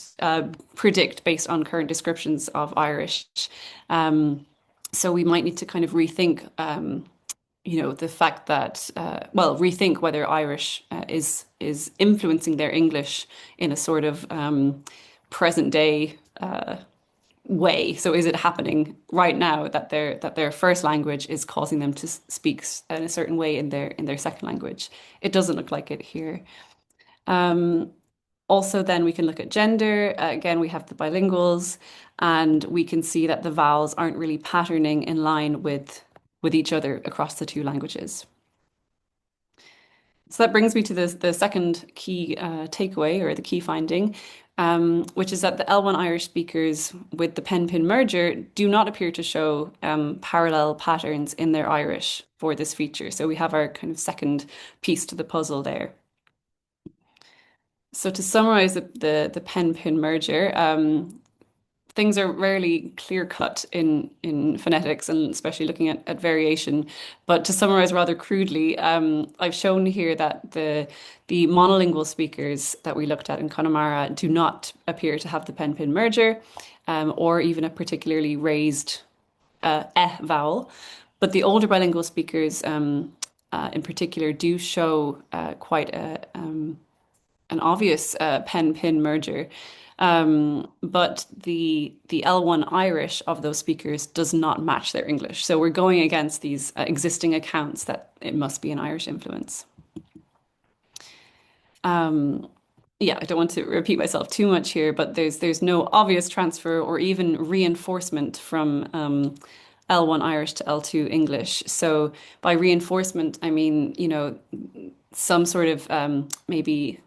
Speaker 3: predict based on current descriptions of Irish. So we might need to kind of rethink, the fact that, rethink whether Irish is influencing their English in a sort of present day way. So is it happening right now that their first language is causing them to speak in a certain way in their second language? It doesn't look like it here. Also, then we can look at gender. Again, we have the bilinguals, and we can see that the vowels aren't really patterning in line with each other across the two languages. So that brings me to the second key takeaway, or the key finding, which is that the L1 Irish speakers with the pen-pin merger do not appear to show parallel patterns in their Irish for this feature. So we have our kind of second piece to the puzzle there. So to summarize the pen-pin merger, things are rarely clear cut in phonetics, and especially looking at variation. But to summarize rather crudely, I've shown here that the monolingual speakers that we looked at in Connemara do not appear to have the pen-pin merger, or even a particularly raised vowel. But the older bilingual speakers, in particular, do show quite an obvious pen-pin merger. But the L1 Irish of those speakers does not match their English. So we're going against these existing accounts that it must be an Irish influence. Yeah, I don't want to repeat myself too much here, but there's no obvious transfer or even reinforcement from L1 Irish to L2 English. So by reinforcement, I mean, some sort of maybe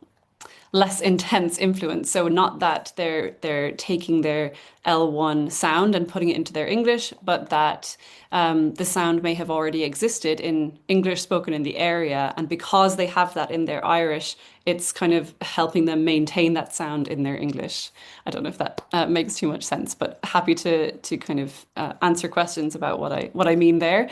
Speaker 3: less intense influence. So not that they're taking their L1 sound and putting it into their English, but that the sound may have already existed in English spoken in the area. And because they have that in their Irish, it's kind of helping them maintain that sound in their English. I don't know if that makes too much sense, but happy to kind of answer questions about what I mean there.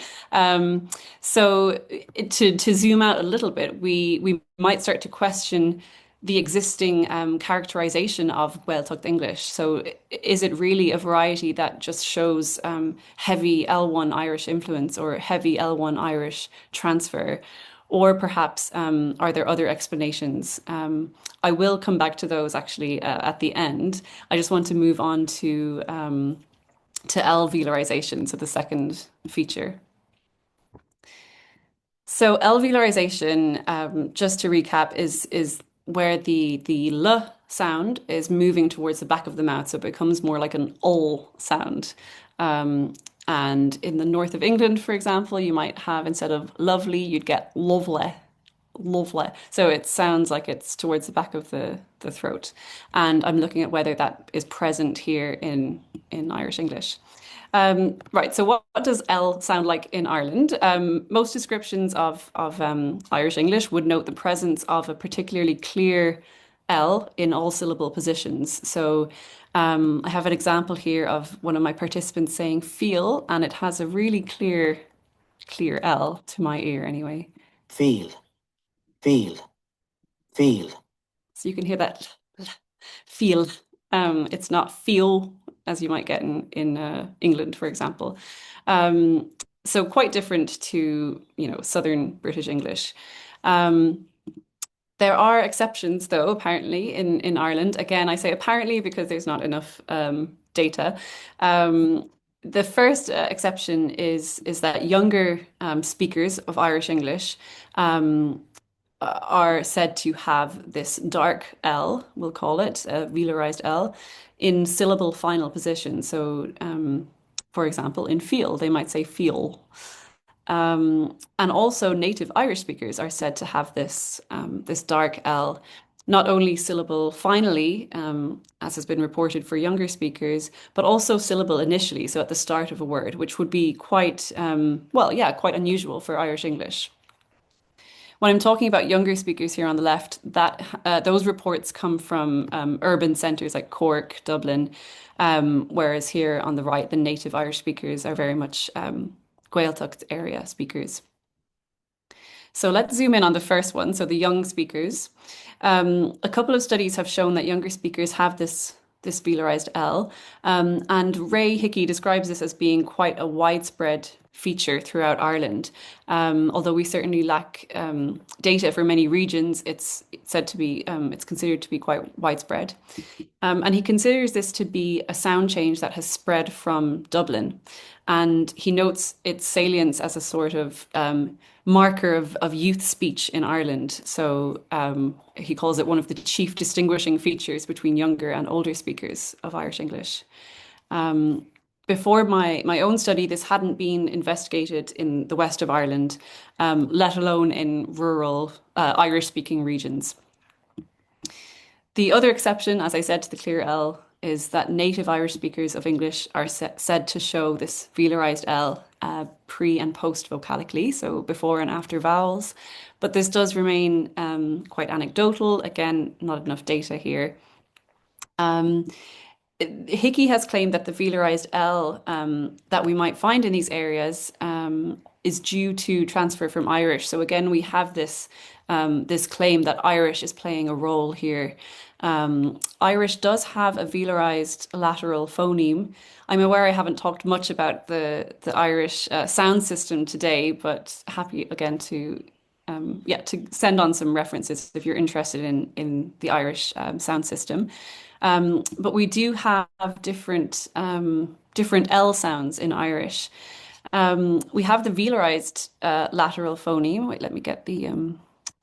Speaker 3: So to zoom out a little bit, we might start to question the existing characterization of Gaeltacht English. So is it really a variety that just shows heavy L1 Irish influence or heavy L1 Irish transfer? Or perhaps are there other explanations? I will come back to those actually at the end. I just want to move on to L-velarization, so the second feature. So L-velarization, just to recap, is where the L sound is moving towards the back of the mouth, so it becomes more like an ul sound. And in the north of England, for example, you might have, instead of lovely, you'd get lovely, lovely. So it sounds like it's towards the back of the throat. And I'm looking at whether that is present here in Irish English. Right, so what does L sound like in Ireland? Most descriptions of Irish English would note the presence of a particularly clear L in all syllable positions. So I have an example here of one of my participants saying feel, and it has a really clear L to my ear anyway.
Speaker 4: Feel, feel, feel.
Speaker 3: So you can hear that feel. It's not feel as you might get in England, for example. So quite different to, Southern British English. There are exceptions, though, apparently, in Ireland. Again, I say apparently because there's not enough data. The first exception is that younger speakers of Irish English are said to have this dark L, we'll call it, a velarized L, in syllable final position. So, for example, in feel, they might say feel. And also native Irish speakers are said to have this dark L, not only syllable finally, as has been reported for younger speakers, but also syllable initially, so at the start of a word, which would be quite, quite unusual for Irish English. When I'm talking about younger speakers here on the left, those reports come from urban centres like Cork, Dublin, whereas here on the right, the native Irish speakers are very much Gaeltacht area speakers. So let's zoom in on the first one, so the young speakers. A couple of studies have shown that younger speakers have this velarized L, and Ray Hickey describes this as being quite a widespread feature throughout Ireland. Although we certainly lack data for many regions, it's considered to be quite widespread. And he considers this to be a sound change that has spread from Dublin. And he notes its salience as a sort of marker of youth speech in Ireland. So he calls it one of the chief distinguishing features between younger and older speakers of Irish English. Before my own study, this hadn't been investigated in the west of Ireland, let alone in rural Irish-speaking regions. The other exception, as I said, to the clear L is that native Irish speakers of English are said to show this velarized L pre and post vocalically, so before and after vowels. But this does remain quite anecdotal. Again, not enough data here. Hickey has claimed that the velarized L that we might find in these areas is due to transfer from Irish. So again, we have this this claim that Irish is playing a role here. Irish does have a velarized lateral phoneme. I'm aware I haven't talked much about the Irish sound system today, but happy again to to send on some references if you're interested in the Irish sound system. But we do have different different L sounds in Irish. We have the velarized lateral phoneme. Wait, let me get the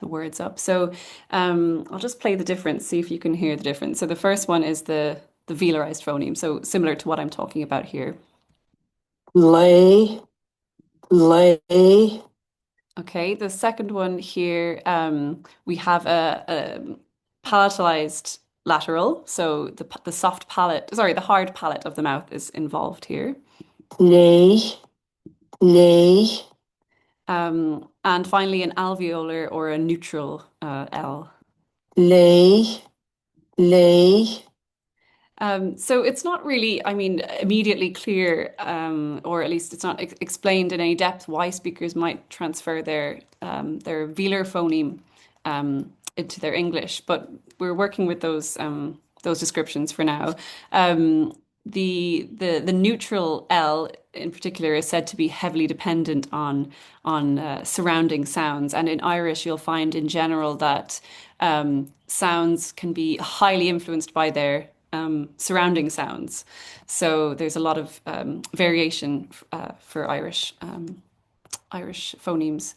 Speaker 3: words up. So I'll just play the difference, see if you can hear the difference. So the first one is the velarized phoneme, so similar to what I'm talking about here.
Speaker 4: Lay, lay.
Speaker 3: Okay, the second one here, we have a palatalized lateral, so the soft palate, sorry, the hard palate of the mouth is involved here.
Speaker 4: Lay, lay.
Speaker 3: And finally, an alveolar or a neutral L.
Speaker 4: Lay, lay.
Speaker 3: So it's not really, I mean, immediately clear, or at least it's not explained in any depth why speakers might transfer their velar phoneme into their English, but we're working with those descriptions for now. The neutral L in particular is said to be heavily dependent on surrounding sounds, and in Irish you'll find in general that sounds can be highly influenced by their surrounding sounds. So there's a lot of variation for Irish phonemes.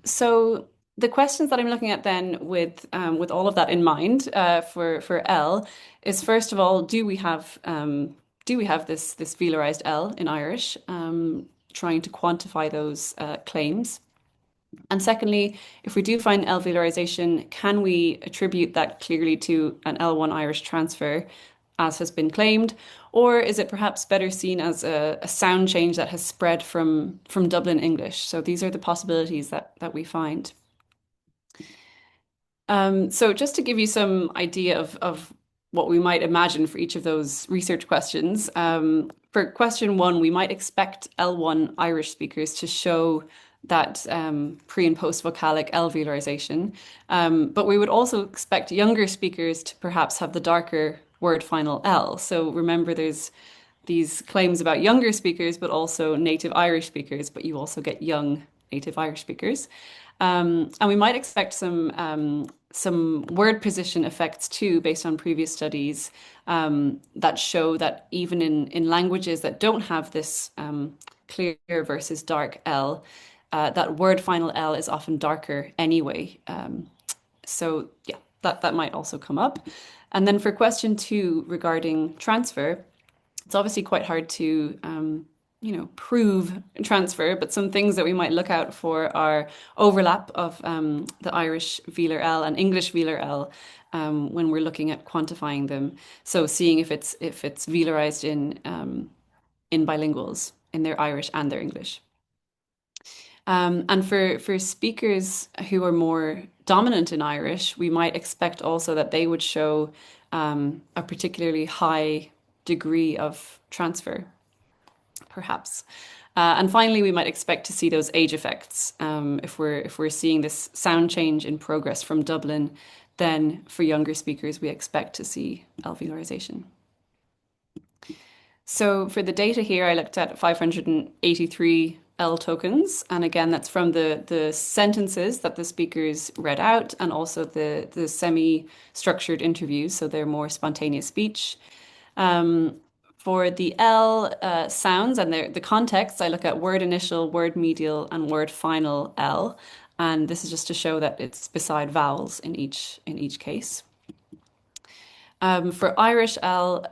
Speaker 3: So the questions that I'm looking at then with all of that in mind for L is, first of all, do we have this velarized L in Irish? Trying to quantify those claims. And secondly, if we do find L velarization, can we attribute that clearly to an L1 Irish transfer, as has been claimed, or is it perhaps better seen as a sound change that has spread from Dublin English? So these are the possibilities that we find. So just to give you some idea of what we might imagine for each of those research questions, for question 1, we might expect L1 Irish speakers to show that pre and post vocalic L velarization, but we would also expect younger speakers to perhaps have the darker word final L. So remember, there's these claims about younger speakers, but also native Irish speakers, but you also get young native Irish speakers. And we might expect some word position effects too, based on previous studies that show that even in languages that don't have this clear versus dark L, that word final L is often darker anyway. So yeah, that might also come up. And then for question 2 regarding transfer, it's obviously quite hard to prove transfer, but some things that we might look out for are overlap of the Irish velar L and English velar L when we're looking at quantifying them. So seeing if it's velarized in bilinguals, in their Irish and their English. And for speakers who are more dominant in Irish, we might expect also that they would show a particularly high degree of transfer, perhaps. And finally, we might expect to see those age effects. If we're seeing this sound change in progress from Dublin, then for younger speakers, we expect to see alveolarization. So for the data here, I looked at 583 L tokens. And again, that's from the sentences that the speakers read out and also the semi-structured interviews. So they're more spontaneous speech. For the L sounds and the context, I look at word initial, word medial, and word final L. And this is just to show that it's beside vowels in each case. For Irish L,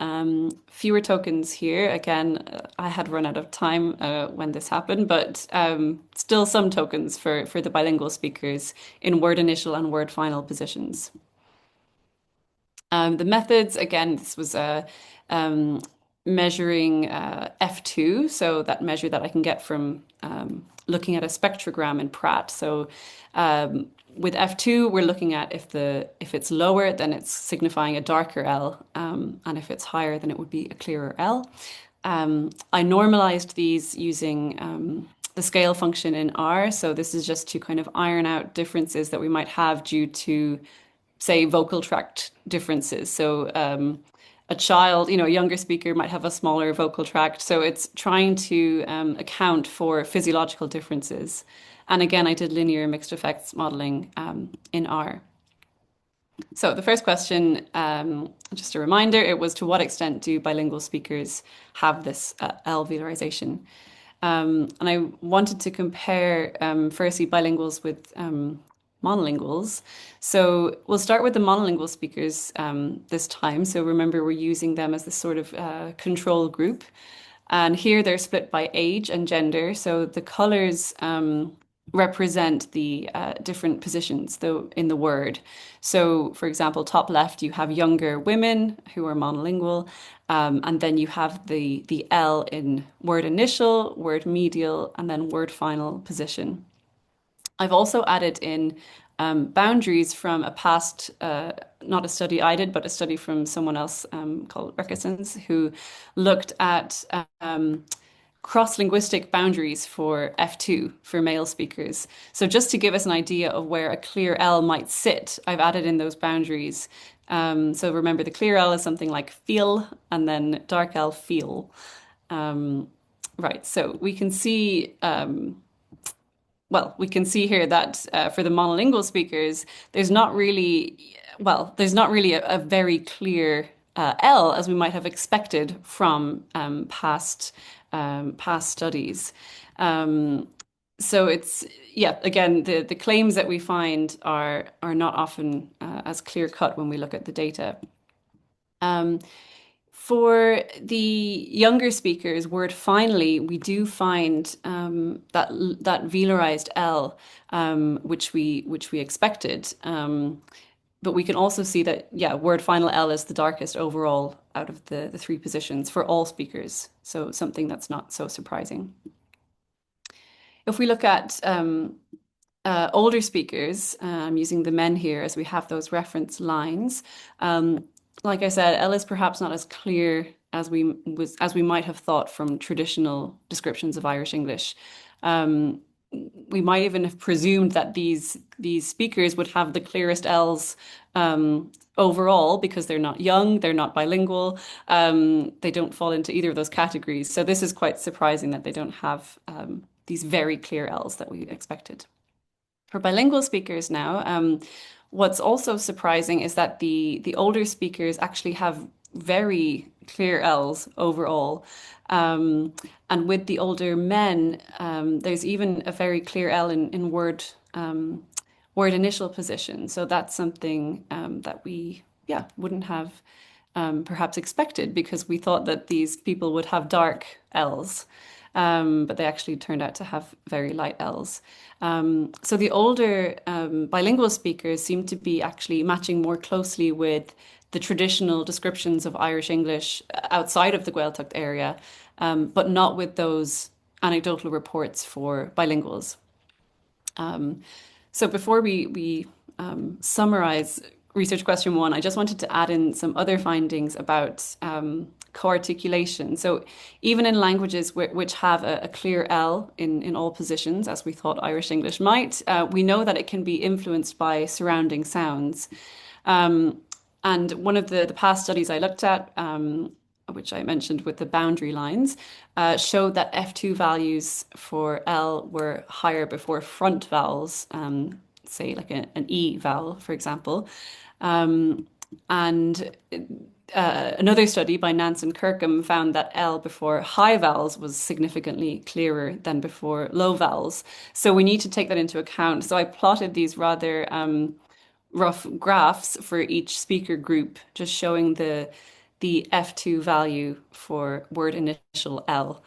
Speaker 3: fewer tokens here. Again, I had run out of time when this happened, but still some tokens for the bilingual speakers in word initial and word final positions. The methods, again, this was measuring F2, so that measure that I can get from looking at a spectrogram in Pratt. So with F2, we're looking at if it's lower, then it's signifying a darker L, and if it's higher, then it would be a clearer L. I normalized these using the scale function in R. So this is just to kind of iron out differences that we might have due to, say, vocal tract differences. So a child, a younger speaker might have a smaller vocal tract. So it's trying to account for physiological differences. And again, I did linear mixed effects modeling in R. So the first question, just a reminder, it was, to what extent do bilingual speakers have this alveolarization? And I wanted to compare firstly bilinguals with monolinguals. So we'll start with the monolingual speakers this time. So remember, we're using them as this sort of control group. And here they're split by age and gender. So the colors represent the different positions in the word. So for example, top left, you have younger women who are monolingual. And then you have the L in word initial, word medial, and then word final position. I've also added in boundaries from a past, not a study I did, but a study from someone else called Reckesens, who looked at cross-linguistic boundaries for F2 for male speakers. So just to give us an idea of where a clear L might sit, I've added in those boundaries. So remember, the clear L is something like feel, and then dark L, feel. Right, so we can see here that for the monolingual speakers, there's not really a very clear L as we might have expected from past studies. So it's, again, the claims that we find are not often as clear cut when we look at the data. For the younger speakers, word finally, we do find that velarized L, which we expected. But we can also see that, word final L is the darkest overall out of the three positions for all speakers. So something that's not so surprising. If we look at older speakers, I'm using the men here as we have those reference lines. Like I said, L is perhaps not as clear as we might have thought from traditional descriptions of Irish English. We might even have presumed that these speakers would have the clearest L's overall because they're not young, they're not bilingual, they don't fall into either of those categories. So this is quite surprising that they don't have these very clear L's that we expected. For bilingual speakers now, what's also surprising is that the older speakers actually have very clear L's overall. And with the older men, there's even a very clear L in word initial position. So that's something that we wouldn't have perhaps expected, because we thought that these people would have dark L's. But they actually turned out to have very light L's. So the older bilingual speakers seem to be actually matching more closely with the traditional descriptions of Irish English outside of the Gaeltacht area, but not with those anecdotal reports for bilinguals. So before we summarize research question 1, I just wanted to add in some other findings about co-articulation. So even in languages which have a clear L in all positions, as we thought Irish English might, we know that it can be influenced by surrounding sounds. And one of the past studies I looked at, which I mentioned with the boundary lines, showed that F2 values for L were higher before front vowels, say like an E vowel, for example. And another study by Nance and Kirkham found that L before high vowels was significantly clearer than before low vowels. So we need to take that into account. So I plotted these rather rough graphs for each speaker group, just showing the F2 value for word initial L.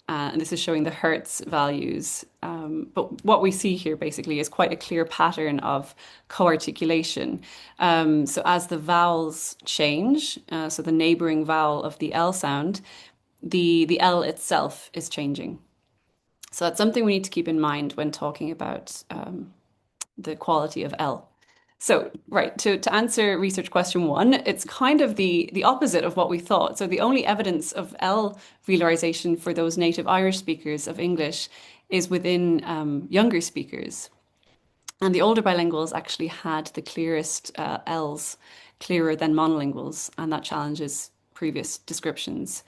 Speaker 3: And this is showing the Hertz values. But what we see here basically is quite a clear pattern of co-articulation. So as the vowels change, so the neighboring vowel of the L sound, the L itself is changing. So that's something we need to keep in mind when talking about the quality of L. So, right, to answer research question 1, it's kind of the opposite of what we thought. So the only evidence of L velarization for those native Irish speakers of English is within younger speakers. And the older bilinguals actually had the clearest Ls, clearer than monolinguals, and that challenges previous descriptions.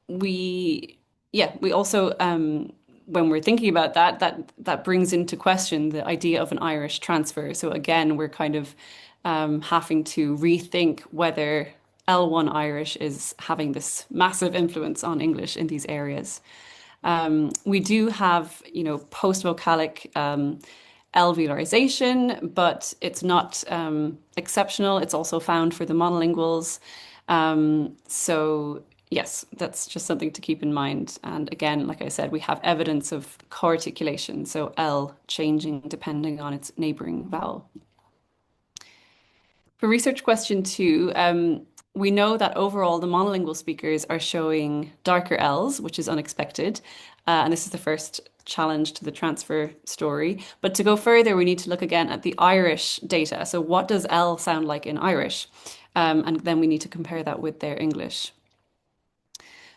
Speaker 3: We also when we're thinking about that brings into question the idea of an Irish transfer. So again, we're kind of having to rethink whether L1 Irish is having this massive influence on English in these areas. We do have, post-vocalic alveolarization, but it's not exceptional. It's also found for the monolinguals. So yes, that's just something to keep in mind. And again, like I said, we have evidence of co-articulation, so L changing depending on its neighboring vowel. For research question 2, we know that overall the monolingual speakers are showing darker Ls, which is unexpected. And this is the first challenge to the transfer story. But to go further, we need to look again at the Irish data. So what does L sound like in Irish? And then we need to compare that with their English.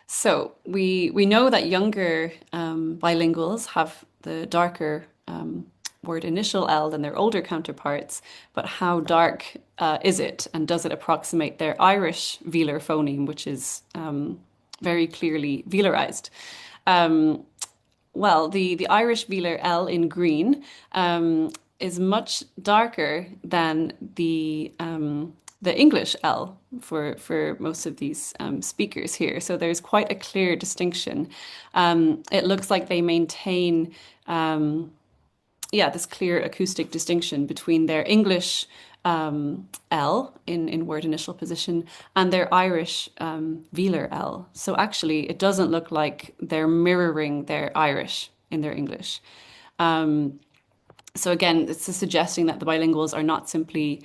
Speaker 3: So we know that younger bilinguals have the darker word initial L than their older counterparts, but how dark is it? And does it approximate their Irish velar phoneme, which is very clearly velarized? Well, the Irish velar L in green is much darker than the English L for most of these speakers here. So there's quite a clear distinction. It looks like they maintain this clear acoustic distinction between their English L in word initial position and their Irish velar L. So actually, it doesn't look like they're mirroring their Irish in their English. So again, it's suggesting that the bilinguals are not simply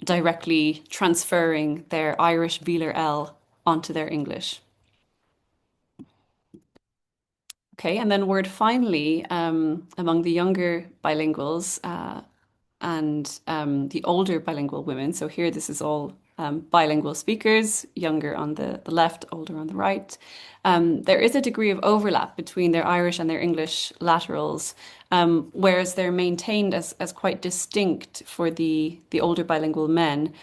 Speaker 3: directly transferring their Irish velar L onto their English. Okay, and then word finally, among the younger bilinguals and the older bilingual women. So here, this is all bilingual speakers, younger on the left, older on the right. There is a degree of overlap between their Irish and their English laterals, whereas they're maintained as quite distinct for the older bilingual men.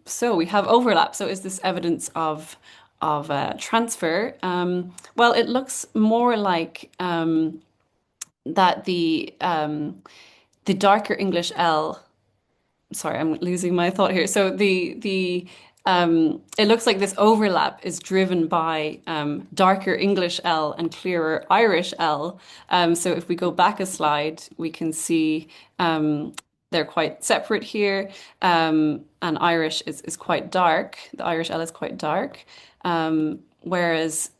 Speaker 3: So we have overlap. So is this evidence of transfer? Well, it looks more like that the darker English L. Sorry, I'm losing my thought here. So it looks like this overlap is driven by darker English L and clearer Irish L. So if we go back a slide, we can see they're quite separate here, and Irish is quite dark. The Irish L is quite dark, whereas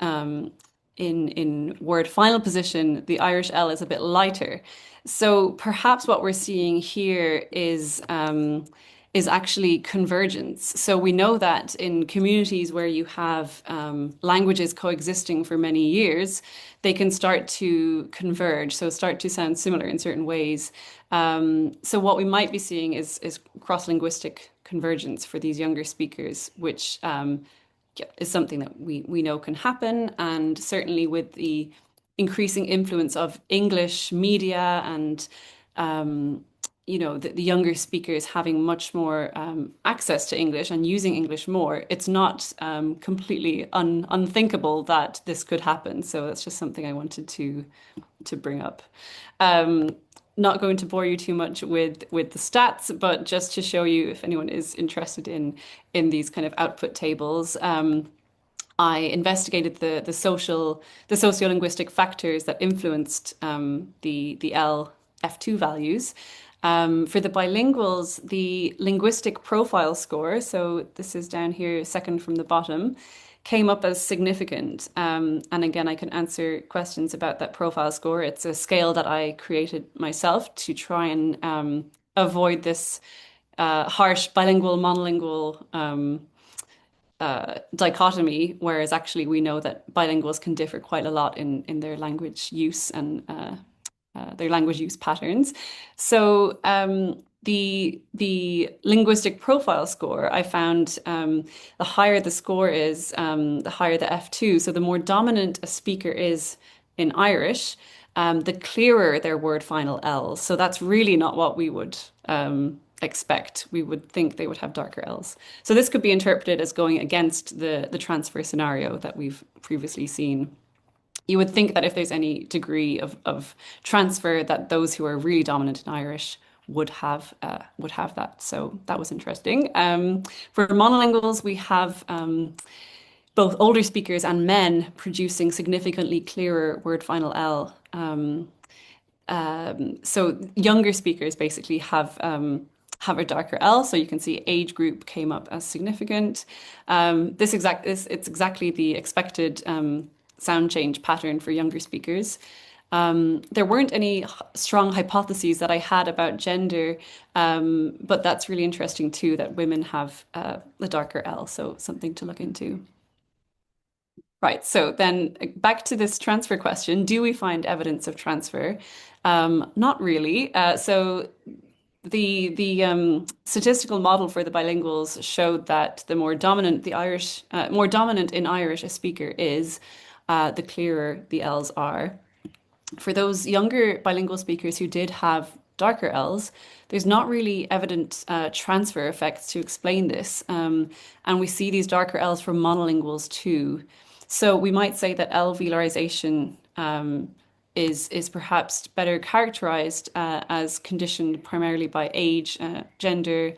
Speaker 3: in word final position, the Irish L is a bit lighter. So perhaps what we're seeing here is actually convergence. So we know that in communities where you have languages coexisting for many years, they can start to converge, so start to sound similar in certain ways. So what we might be seeing is cross-linguistic convergence for these younger speakers, which is something that we know can happen. And certainly with the increasing influence of English media and the younger speakers having much more access to English and using English more, it's not completely unthinkable that this could happen. So that's just something I wanted to bring up. not going to bore you too much with the stats, but just to show you if anyone is interested in these kind of output tables. I investigated the sociolinguistic factors that influenced the L F2 values. For the bilinguals, the linguistic profile score, so this is down here, second from the bottom, came up as significant. And again, I can answer questions about that profile score. It's a scale that I created myself to try and avoid this harsh bilingual, monolingual dichotomy, whereas actually we know that bilinguals can differ quite a lot in their language use and their language use patterns. So the linguistic profile score, I found the higher the score is, the higher the F2. So the more dominant a speaker is in Irish, the clearer their word final L's. So that's really not what we would expect. We would think they would have darker L's. So this could be interpreted as going against the transfer scenario that we've previously seen. You would think that if there's any degree of transfer, that those who are really dominant in Irish would have that. So that was interesting. For monolinguals, we have both older speakers and men producing significantly clearer word final L. So younger speakers basically have a darker L, so you can see age group came up as significant. It's exactly the expected sound change pattern for younger speakers. There weren't any strong hypotheses that I had about gender, but that's really interesting too, that women have a darker L, so something to look into. Right, so then back to this transfer question, do we find evidence of transfer? Not really. So the statistical model for the bilinguals showed that the more dominant in Irish a speaker is, the clearer the L's are. For those younger bilingual speakers who did have darker L's, there's not really evident transfer effects to explain this. And we see these darker L's from monolinguals too. So we might say that L velarization is perhaps better characterized as conditioned primarily by age, gender,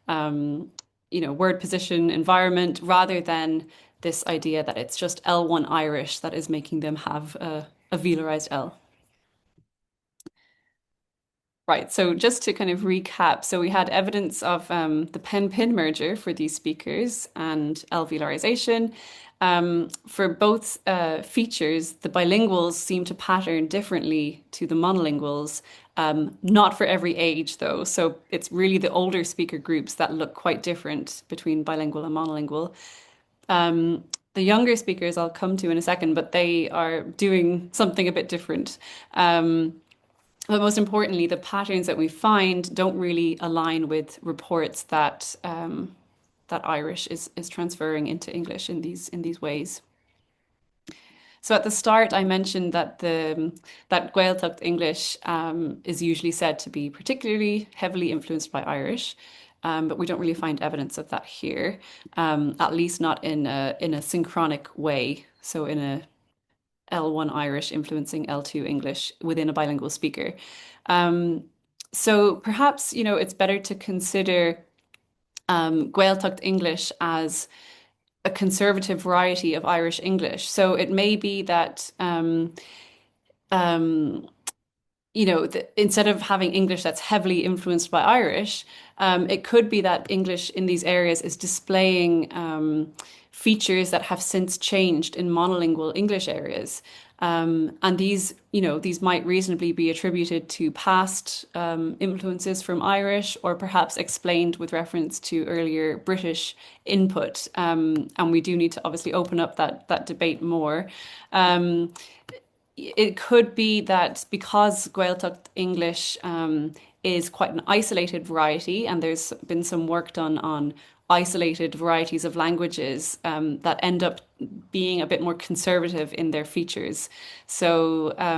Speaker 3: word position, environment, rather than this idea that it's just L1 Irish that is making them have a velarized L. Right, so just to kind of recap, so we had evidence of the pen-pin merger for these speakers and L velarization. For both features, the bilinguals seem to pattern differently to the monolinguals, not for every age though. So it's really the older speaker groups that look quite different between bilingual and monolingual. The younger speakers I'll come to in a second, but they are doing something a bit different. But most importantly, the patterns that we find don't really align with reports that that Irish is transferring into English in these ways. So at the start, I mentioned that that Gaeltacht English is usually said to be particularly heavily influenced by Irish, but we don't really find evidence of that here, at least not in a synchronic way. So in a L1 Irish influencing L2 English within a bilingual speaker. So perhaps, it's better to consider Gaeltacht English as a conservative variety of Irish English. So it may be that, instead of having English that's heavily influenced by Irish, it could be that English in these areas is displaying features that have since changed in monolingual English areas. And these might reasonably be attributed to past influences from Irish, or perhaps explained with reference to earlier British input. And we do need to obviously open up that debate more. It could be that because Gaeltacht English is quite an isolated variety, and there's been some work done on isolated varieties of languages that end up being a bit more conservative in their features. So I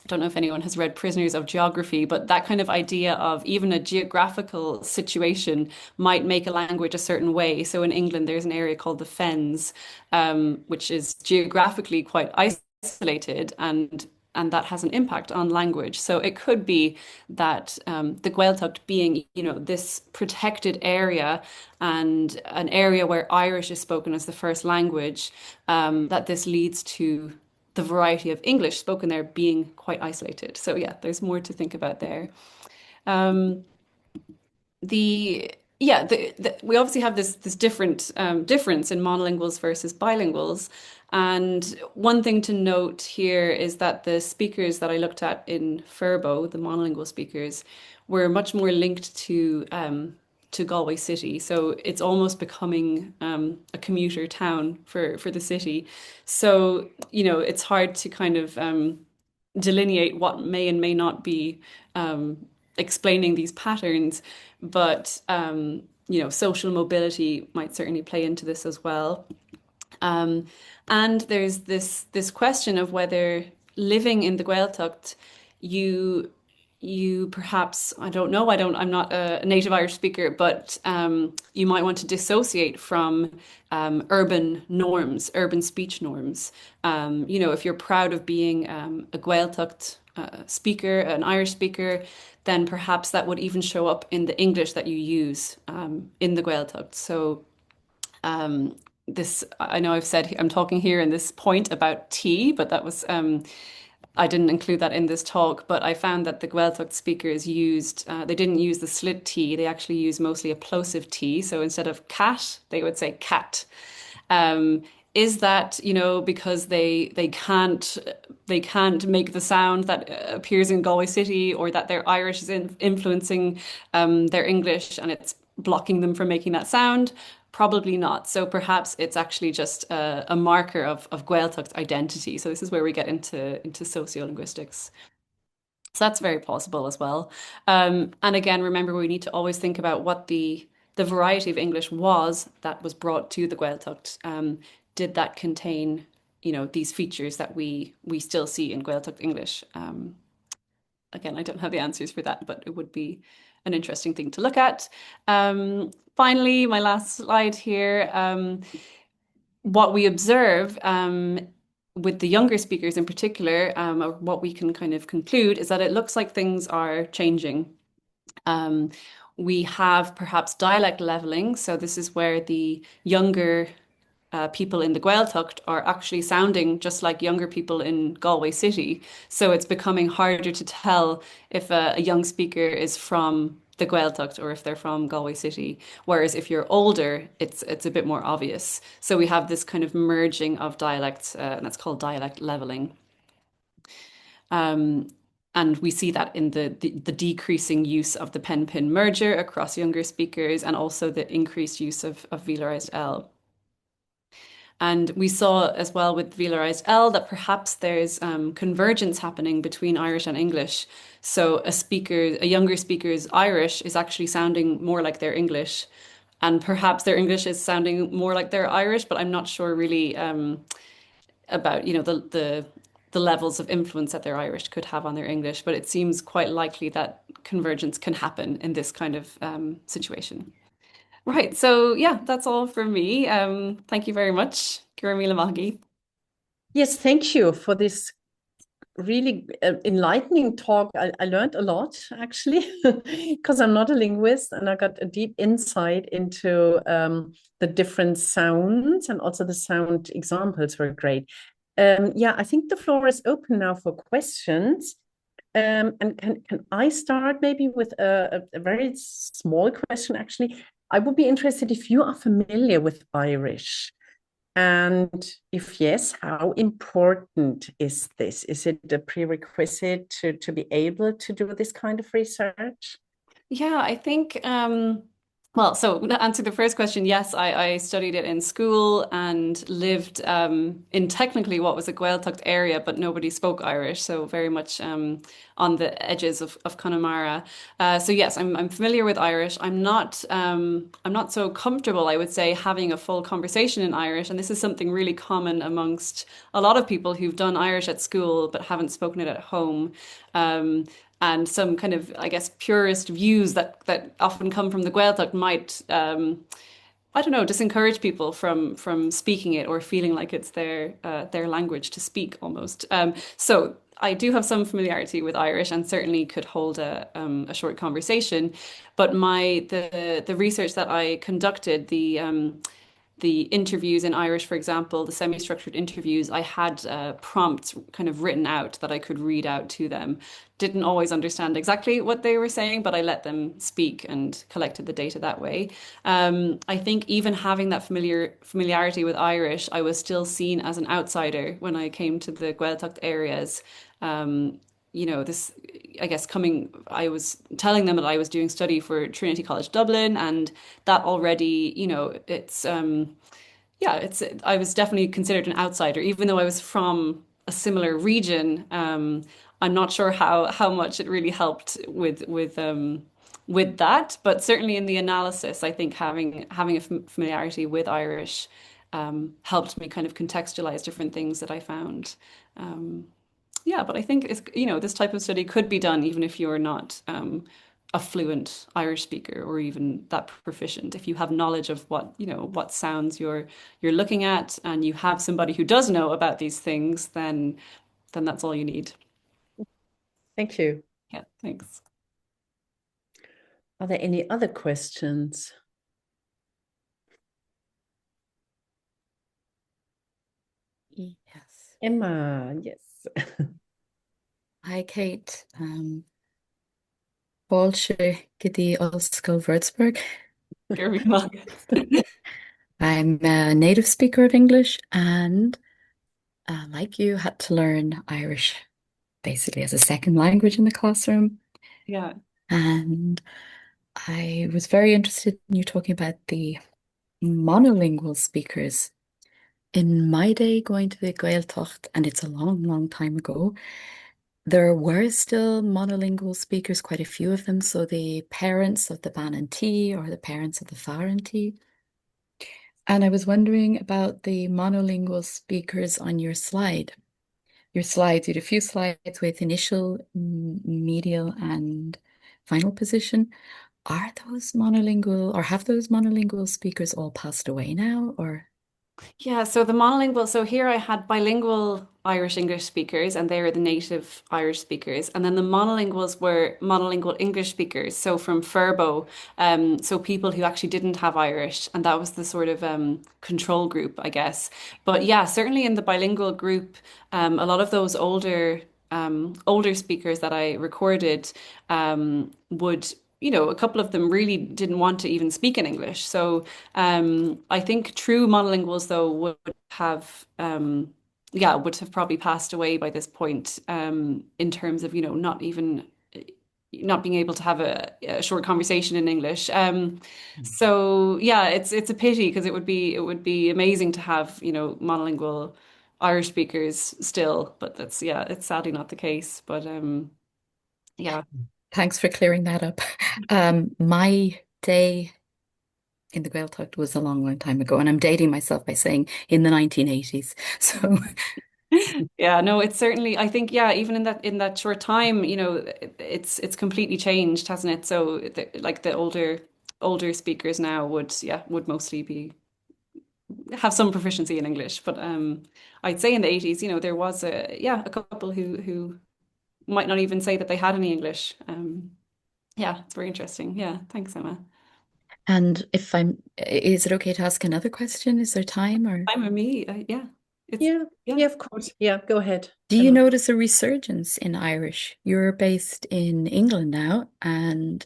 Speaker 3: don't know if anyone has read Prisoners of Geography, but that kind of idea of even a geographical situation might make a language a certain way. So in England, there's an area called the Fens, which is geographically quite isolated, and and that has an impact on language. So it could be that the Gaeltacht being, this protected area and an area where Irish is spoken as the first language, that this leads to the variety of English spoken there being quite isolated. So yeah, there's more to think about there. Um, the yeah, we obviously have this different difference in monolinguals versus bilinguals. And one thing to note here is that the speakers that I looked at in Furbo, the monolingual speakers, were much more linked to Galway City. So it's almost becoming a commuter town for the city. So, it's hard to kind of delineate what may and may not be explaining these patterns, but social mobility might certainly play into this as well. And there's this question of whether living in the Gaeltacht, you perhaps, I don't know, I'm not a native Irish speaker, but you might want to dissociate from urban norms, urban speech norms. If you're proud of being a Gaeltacht speaker, an Irish speaker, then perhaps that would even show up in the English that you use in the Gaeltacht. So I know I've said I'm talking here in this point about tea, but that was I didn't include that in this talk, but I found that the Gaeltacht speakers they didn't use the slit T, they actually used mostly a plosive T. So instead of cat, they would say cat. Is that, because they can't make the sound that appears in Galway City, or that their Irish is influencing their English and it's blocking them from making that sound? Probably not. So perhaps it's actually just a marker of Gaeltacht identity. So this is where we get into sociolinguistics. So that's very possible as well. And again, remember, we need to always think about what the variety of English was that was brought to the Gaeltacht. Did that contain, these features that we still see in Gaeltacht English? Again, I don't have the answers for that, but it would be an interesting thing to look at. Finally, my last slide here. What we observe with the younger speakers in particular, or what we can kind of conclude, is that it looks like things are changing. We have perhaps dialect leveling. So this is where the younger people in the Gaeltacht are actually sounding just like younger people in Galway City. So it's becoming harder to tell if a young speaker is from the Gaeltacht or if they're from Galway City. Whereas if you're older, it's a bit more obvious. So we have this kind of merging of dialects, and that's called dialect leveling. And we see that in the decreasing use of the pen-pin merger across younger speakers, and also the increased use of velarized L. And we saw as well with velarized L that perhaps there's convergence happening between Irish and English. So a younger speaker's Irish is actually sounding more like their English, and perhaps their English is sounding more like their Irish, but I'm not sure really about the levels of influence that their Irish could have on their English. But it seems quite likely that convergence can happen in this kind of situation. Right, so yeah, that's all from me. Thank you very much. Gurmila Mahgi.
Speaker 1: Yes, thank you for this really enlightening talk. I learned a lot, actually, because I'm not a linguist, and I got a deep insight into the different sounds, and also the sound examples were great. Yeah, I think the floor is open now for questions. And can I start maybe with a very small question, actually? I would be interested if you are familiar with Irish. And if yes, how important is this? Is it a prerequisite to be able to do this kind of research?
Speaker 3: Yeah, I think well, so to answer the first question, yes, I studied it in school and lived in technically what was a Gaeltacht area, but nobody spoke Irish, so very much on the edges of Connemara. So yes, I'm familiar with Irish. I'm not so comfortable, I would say, having a full conversation in Irish, and this is something really common amongst a lot of people who've done Irish at school but haven't spoken it at home. And some kind of, I guess, purist views that often come from the Gaeltacht might I don't know, discourage people from speaking it or feeling like it's their language to speak almost. So I do have some familiarity with Irish and certainly could hold a short conversation. But the research that I conducted, the interviews in Irish, for example, the semi-structured interviews, I had prompts kind of written out that I could read out to them. Didn't always understand exactly what they were saying, but I let them speak and collected the data that way. I think even having that familiarity with Irish, I was still seen as an outsider when I came to the Gaeltacht areas. This, I guess, I was telling them that I was doing study for Trinity College Dublin, and that already, I was definitely considered an outsider, even though I was from a similar region. I'm not sure how much it really helped with that, but certainly in the analysis, I think having a familiarity with Irish helped me kind of contextualize different things that I found. Yeah, but I think this type of study could be done even if you're not a fluent Irish speaker or even that proficient. If you have knowledge of what sounds you're looking at and you have somebody who does know about these things, then that's all you need.
Speaker 1: Thank you.
Speaker 3: Yeah, thanks.
Speaker 1: Are there any other questions?
Speaker 5: Yes.
Speaker 1: Emma, yes.
Speaker 5: Hi, Kate. Bolshe Gidi Oskil Würzburg.
Speaker 3: Very well.
Speaker 5: I'm a native speaker of English and, like you, had to learn Irish basically as a second language in the classroom.
Speaker 3: Yeah.
Speaker 5: And I was very interested in you talking about the monolingual speakers. In my day, going to the Gaeltacht, and it's a long, long time ago, there were still monolingual speakers, quite a few of them. So the parents of the Banantee or the parents of the Farantee. And I was wondering about the monolingual speakers on your slide. Your slides, you had a few slides with initial, medial, and final position. Are those monolingual or have those monolingual speakers all passed away now? Or
Speaker 3: Yeah, so the monolingual, so here I had bilingual Irish English speakers, and they were the native Irish speakers. And then the monolinguals were monolingual English speakers, so from Furbo, so people who actually didn't have Irish, and that was the sort of control group, I guess. But yeah, certainly in the bilingual group, a lot of those older speakers that I recorded would a couple of them really didn't want to even speak in English. So I think true monolinguals though would have probably passed away by this point in terms of not being able to have a short conversation in English. So yeah, it's a pity because it would be amazing to have monolingual Irish speakers still, but it's sadly not the case. But yeah.
Speaker 5: thanks for clearing that up. My day in the Gaeltacht was a long, long time ago, and I'm dating myself by saying in the 1980s. So
Speaker 3: Yeah, no, it's certainly, I think, yeah, even in that short time, it's completely changed, hasn't it? So like the older speakers now would mostly be have some proficiency in English. But I'd say in the 80s, there was a couple who might not even say that they had any English. Yeah, it's very interesting. Yeah, thanks, Emma.
Speaker 5: and is it okay to ask another question? Is there time or
Speaker 3: I'm a me. Yeah, it's
Speaker 1: Yeah,
Speaker 3: yeah.
Speaker 1: yeah, of course. Yeah, go ahead,
Speaker 5: do you
Speaker 1: Emma.
Speaker 5: notice a resurgence in Irish? You're based in England now and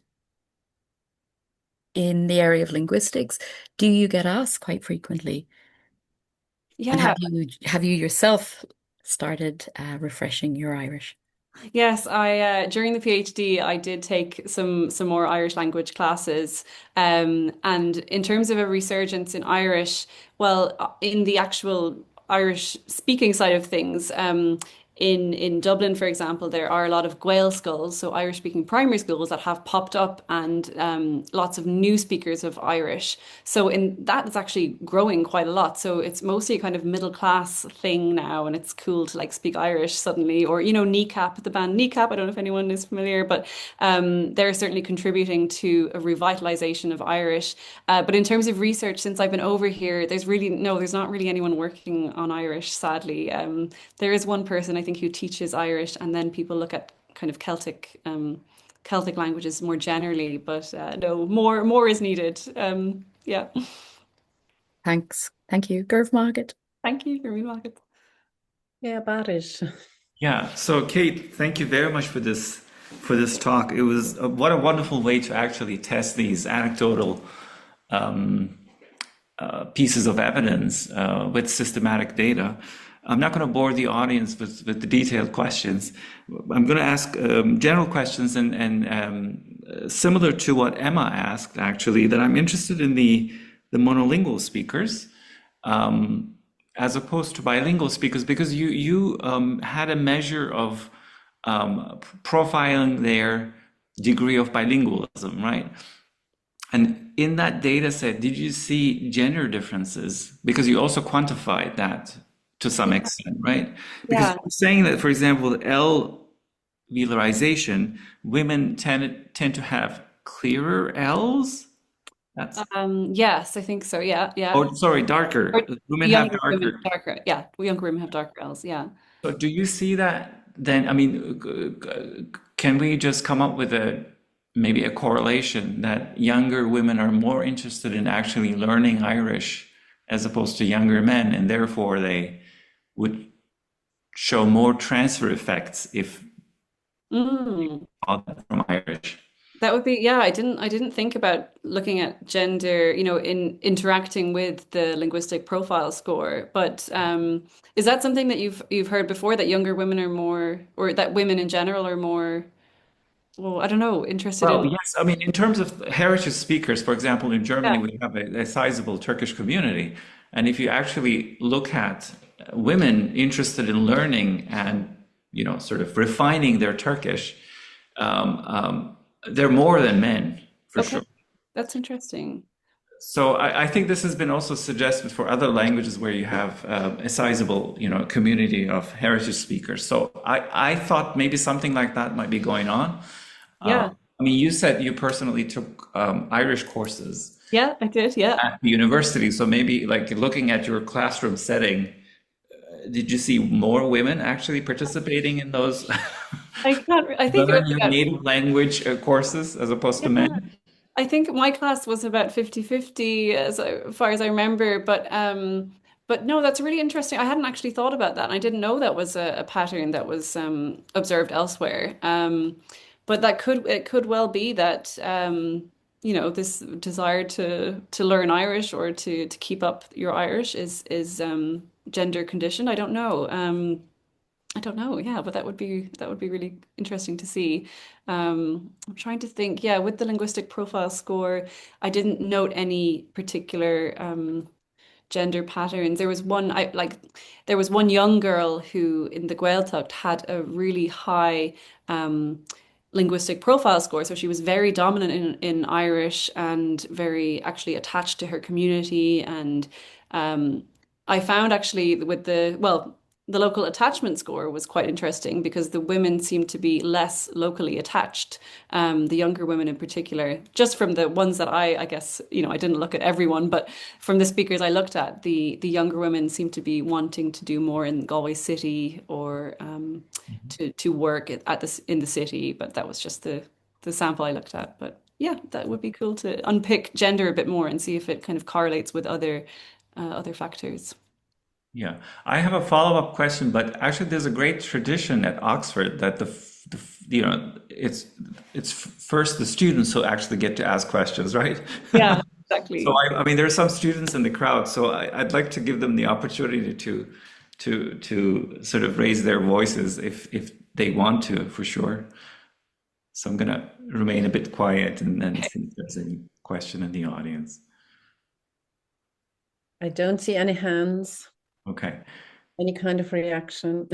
Speaker 5: in the area of linguistics. Do you get asked quite frequently? And
Speaker 3: Yeah,
Speaker 5: have you yourself started refreshing your Irish?
Speaker 3: yes, I during the PhD I did take some more Irish language classes. And in terms of a resurgence in Irish, well, in the actual Irish speaking side of things, in Dublin, for example, there are a lot of Gael schools, so Irish-speaking primary schools that have popped up, and lots of new speakers of Irish. So in that, it's actually growing quite a lot. So it's mostly a kind of middle class thing now, and it's cool to like speak Irish suddenly. Or Kneecap, the band Kneecap. I don't know if anyone is familiar, but they're certainly contributing to a revitalization of Irish. But in terms of research, since I've been over here, there's not really anyone working on Irish, sadly. There is one person I think who teaches Irish, and then people look at kind of Celtic languages more generally. But no, more is needed. Yeah.
Speaker 5: Thanks. Thank you. Gurv Margaret.
Speaker 3: Thank you for me, Margaret.
Speaker 1: Yeah, Barish.
Speaker 2: Yeah. So Kate, thank you very much for this talk. It was what a wonderful way to actually test these anecdotal pieces of evidence with systematic data. I'm not going to bore the audience with the detailed questions. I'm going to ask general questions, and similar to what Emma asked, actually, that I'm interested in the monolingual speakers as opposed to bilingual speakers, because you had a measure of profiling their degree of bilingualism, right? And in that data set, did you see gender differences? Because you also quantified that to some extent, right? Because
Speaker 3: Yeah.
Speaker 2: you're saying that, for example, L velarization, women tend to have clearer L's. That's
Speaker 3: Yes, I think so. Yeah, yeah.
Speaker 2: oh, sorry, darker.
Speaker 3: Or
Speaker 2: Women have
Speaker 3: younger women
Speaker 2: darker.
Speaker 3: have darker. Yeah, younger women have darker L's. Yeah.
Speaker 2: So do you see that then? I mean, can we just come up with maybe a correlation that younger women are more interested in actually learning Irish as opposed to younger men, and therefore they would show more transfer effects if
Speaker 3: Mm.
Speaker 2: taught from Irish?
Speaker 3: That would be, yeah, I didn't think about looking at gender, in interacting with the linguistic profile score. But is that something that you've heard before, that younger women are more, or that women in general are more, well, I don't know, interested
Speaker 2: Well,
Speaker 3: in?
Speaker 2: yes. I mean, in terms of heritage speakers, for example, in Germany,
Speaker 3: Yeah.
Speaker 2: we have a sizable Turkish community. And if you actually look at women interested in learning and, sort of refining their Turkish, they're more than men, for
Speaker 3: Okay,
Speaker 2: sure.
Speaker 3: that's interesting.
Speaker 2: So I think this has been also suggested for other languages where you have a sizable, community of heritage speakers. So I thought maybe something like that might be going on.
Speaker 3: Yeah.
Speaker 2: I mean, you said you personally took Irish courses
Speaker 3: Yeah, I did. Yeah.
Speaker 2: at the university. So maybe like looking at your classroom setting, did you see more women actually participating in those
Speaker 3: I think it was
Speaker 2: learn your
Speaker 3: about,
Speaker 2: native language courses as opposed to
Speaker 3: yeah.
Speaker 2: men?
Speaker 3: I think my class was about 50-50 as far as I remember, but no, that's really interesting. I hadn't actually thought about that. And I didn't know that was a pattern that was observed elsewhere. But it could well be that this desire to learn Irish or to keep up your Irish is gender conditioned. I don't know. I don't know, yeah, but that would be really interesting to see. I'm trying to think, yeah, with the linguistic profile score, I didn't note any particular gender patterns. There was one young girl who in the Gaeltacht had a really high linguistic profile score. So she was very dominant in Irish and very actually attached to her community. And I found actually with the local attachment score was quite interesting because the women seemed to be less locally attached, the younger women in particular, just from the ones that I guess, I didn't look at everyone, but from the speakers I looked at, the younger women seemed to be wanting to do more in Galway City or to work in the city, but that was just the sample I looked at. But yeah, that would be cool to unpick gender a bit more and see if it kind of correlates with other factors.
Speaker 2: Yeah, I have a follow-up question, but actually, there's a great tradition at Oxford that it's first the students who actually get to ask questions, right?
Speaker 3: Yeah,
Speaker 2: So
Speaker 3: exactly.
Speaker 2: I mean, there are some students in the crowd, so I'd like to give them the opportunity to sort of raise their voices if they want to, for sure. So I'm gonna remain a bit quiet and then see if there's any question in the audience.
Speaker 1: I don't see any hands.
Speaker 2: Okay.
Speaker 1: any kind of reaction.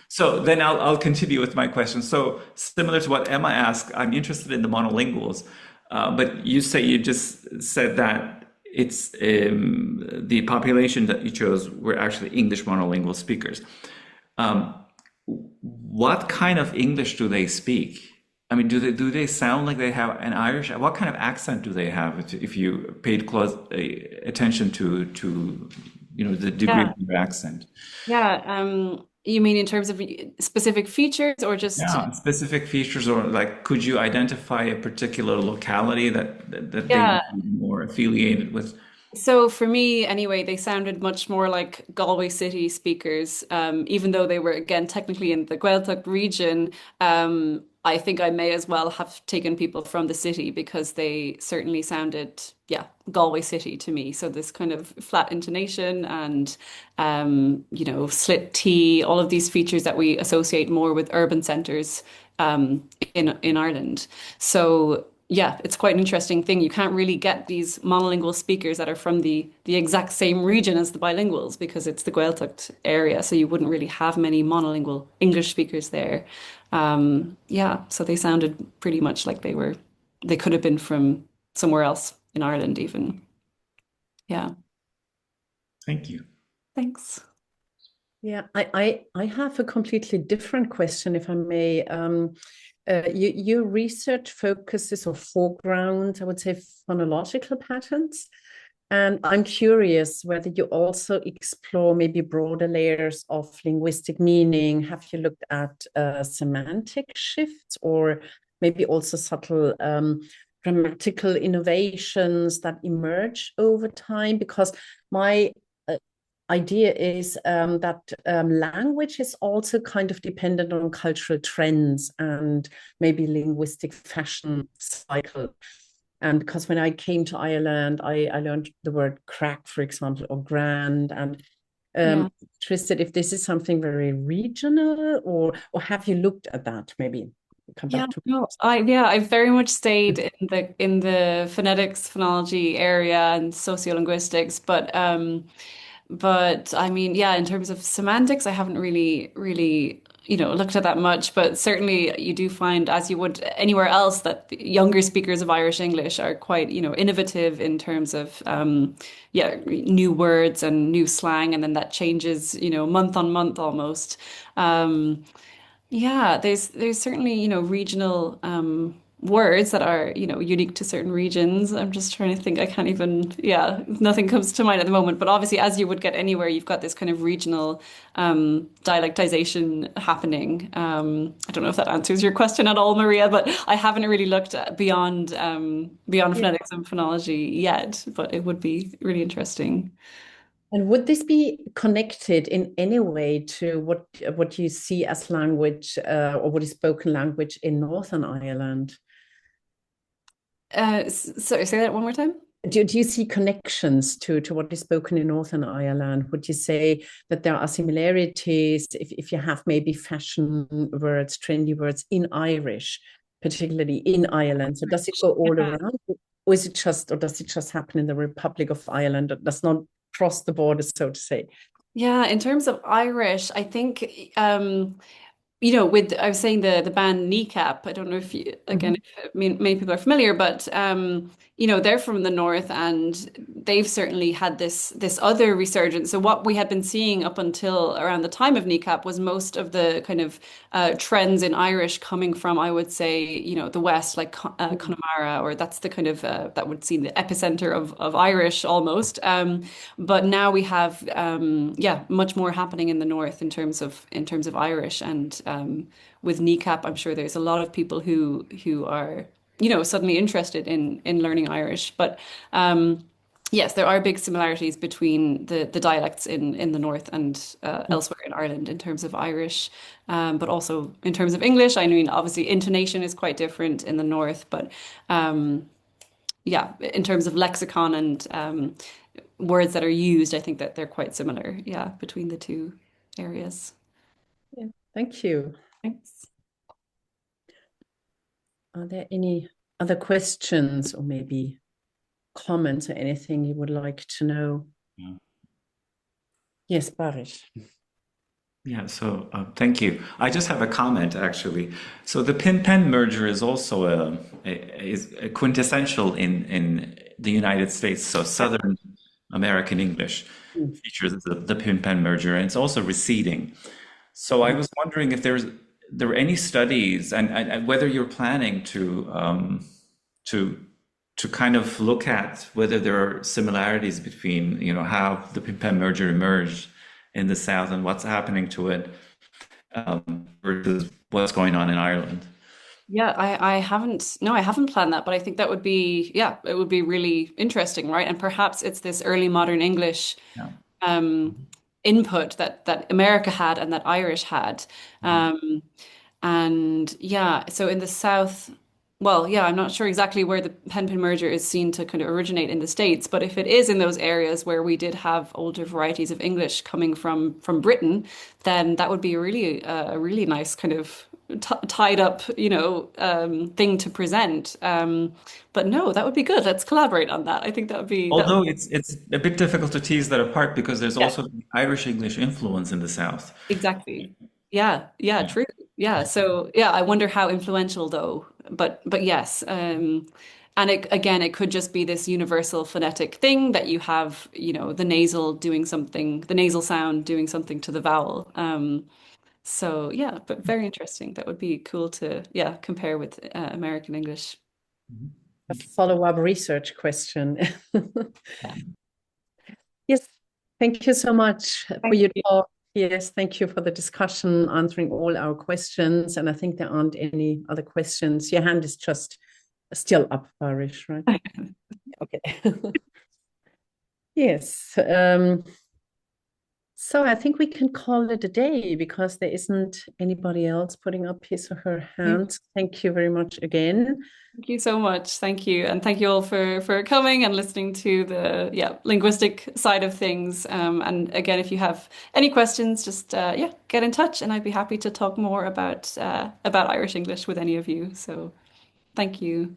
Speaker 2: So then I'll continue with my question. So similar to what Emma asked, I'm interested in the monolinguals, but you just said that it's the population that you chose were actually English monolingual speakers. What kind of English do they speak? I mean, do they sound like they have an Irish? What kind of accent do they have? If you paid close attention to the degree
Speaker 3: Yeah.
Speaker 2: of their accent.
Speaker 3: Yeah. You mean in terms of specific features or just
Speaker 2: Yeah, specific features, or like, could you identify a particular locality that they
Speaker 3: yeah.
Speaker 2: would be more affiliated with?
Speaker 3: So for me, anyway, they sounded much more like Galway City speakers, even though they were again technically in the Gaeltacht region. I think I may as well have taken people from the city because they certainly sounded, yeah, Galway City to me. So this kind of flat intonation and, slit T, all of these features that we associate more with urban centres in Ireland. So yeah, it's quite an interesting thing. You can't really get these monolingual speakers that are from the exact same region as the bilinguals because it's the Gaeltacht area, so you wouldn't really have many monolingual English speakers there. Yeah, so they sounded pretty much like they could have been from somewhere else in Ireland even. Yeah,
Speaker 2: Thank you.
Speaker 3: thanks.
Speaker 1: Yeah, I have a completely different question, if I may. Your research focuses or foreground, I would say, phonological patterns. And I'm curious whether you also explore maybe broader layers of linguistic meaning. Have you looked at semantic shifts or maybe also subtle grammatical innovations that emerge over time? Because my idea is that language is also kind of dependent on cultural trends and maybe linguistic fashion cycle. And because when I came to Ireland, I learned the word crack, for example, or grand, and
Speaker 3: Yeah.
Speaker 1: interested if this is something very regional, or have you looked at that? Maybe come
Speaker 3: Yeah,
Speaker 1: back to.
Speaker 3: no, I've very much stayed in the phonetics, phonology area and sociolinguistics, but I mean, yeah, in terms of semantics, I haven't really, looked at that much, but certainly you do find, as you would anywhere else, that the younger speakers of Irish English are quite, innovative in terms of, yeah, new words and new slang, and then that changes, month on month almost. Um, yeah, there's certainly, regional words that are, unique to certain regions. I'm just trying to think. I can't even, yeah, nothing comes to mind at the moment. But obviously, as you would get anywhere, you've got this kind of regional dialectization happening. I don't know if that answers your question at all, Maria, but I haven't really looked at beyond
Speaker 1: Yeah.
Speaker 3: phonetics and phonology yet, but it would be really interesting.
Speaker 1: And would this be connected in any way to what you see as language or what is spoken language in Northern Ireland?
Speaker 3: Sorry, say that one more time.
Speaker 1: Do you see connections to what is spoken in Northern Ireland? Would you say that there are similarities if you have maybe fashion words, trendy words in Irish, particularly in Ireland? So does it go all
Speaker 3: Yeah.
Speaker 1: around, or does it just happen in the Republic of Ireland? It does not cross the border, so to say.
Speaker 3: Yeah, in terms of Irish, I think with I was saying the band Kneecap. I don't know if you again,
Speaker 1: Mhm.
Speaker 3: if, I mean, many people are familiar, but they're from the north, and they've certainly had this other resurgence. So what we had been seeing up until around the time of Kneecap was most of the kind of trends in Irish coming from, I would say, the West, like Connemara, or that's the kind of that would seem the epicenter of Irish almost. But now we have yeah, much more happening in the north in terms of Irish, and with Kneecap, I'm sure there's a lot of people who are suddenly interested in learning Irish. But yes, there are big similarities between the dialects in the north and elsewhere in Ireland in terms of Irish, but also in terms of English. I mean, obviously, intonation is quite different in the north, but yeah, in terms of lexicon and words that are used, I think that they're quite similar, yeah, between the two areas.
Speaker 1: Yeah, thank you.
Speaker 3: Thanks.
Speaker 1: Are there any other questions or maybe comments or anything you would like to know?
Speaker 2: Yeah.
Speaker 1: Yes, Barish.
Speaker 2: Yeah, so thank you. I just have a comment actually. So the pin-pen merger is also is a quintessential in the United States. So Southern American English
Speaker 1: Mm.
Speaker 2: features the pin-pen merger, and it's also receding. So I was wondering if there were any studies, and whether you're planning to to kind of look at whether there are similarities between, you know, how the pin-pen merger emerged in the South and what's happening to it versus what's going on in Ireland.
Speaker 3: Yeah, I haven't, no, I haven't planned that, but I think that would be, yeah, it would be really interesting, right? And perhaps it's this early modern English
Speaker 2: Yeah.
Speaker 3: um, input that America had and that Irish had. Um, and yeah, so in the South, well, yeah, I'm not sure exactly where the pen-pin merger is seen to kind of originate in the States, but if it is in those areas where we did have older varieties of English coming from Britain, then that would be a really nice kind of t tied up, thing to present. But no, that would be good. Let's collaborate on that. I think that would
Speaker 2: Although it's a bit difficult to tease that apart because there's
Speaker 3: yeah.
Speaker 2: also the Irish English influence in the South.
Speaker 3: Exactly. Yeah, yeah,
Speaker 2: Yeah.
Speaker 3: true. Yeah. So yeah, I wonder how influential though. But yes. And again, it could just be this universal phonetic thing that you have, the nasal doing something, the nasal sound doing something to the vowel. So yeah, but very interesting. That would be cool to, yeah, compare with American English.
Speaker 1: A follow-up research question. Yes, thank you so much for
Speaker 3: Thank
Speaker 1: your
Speaker 3: you.
Speaker 1: talk. Yes, thank you for the discussion, answering all our questions. And I think there aren't any other questions. Your hand is just still up, Barish, right? Okay. Yes. So I think we can call it a day because there isn't anybody else putting up his or her hand. Thank you very much again.
Speaker 3: Thank you so much. Thank you. And thank you all for coming and listening to the linguistic side of things. And again, if you have any questions, just get in touch and I'd be happy to talk more about Irish English with any of you. So thank you.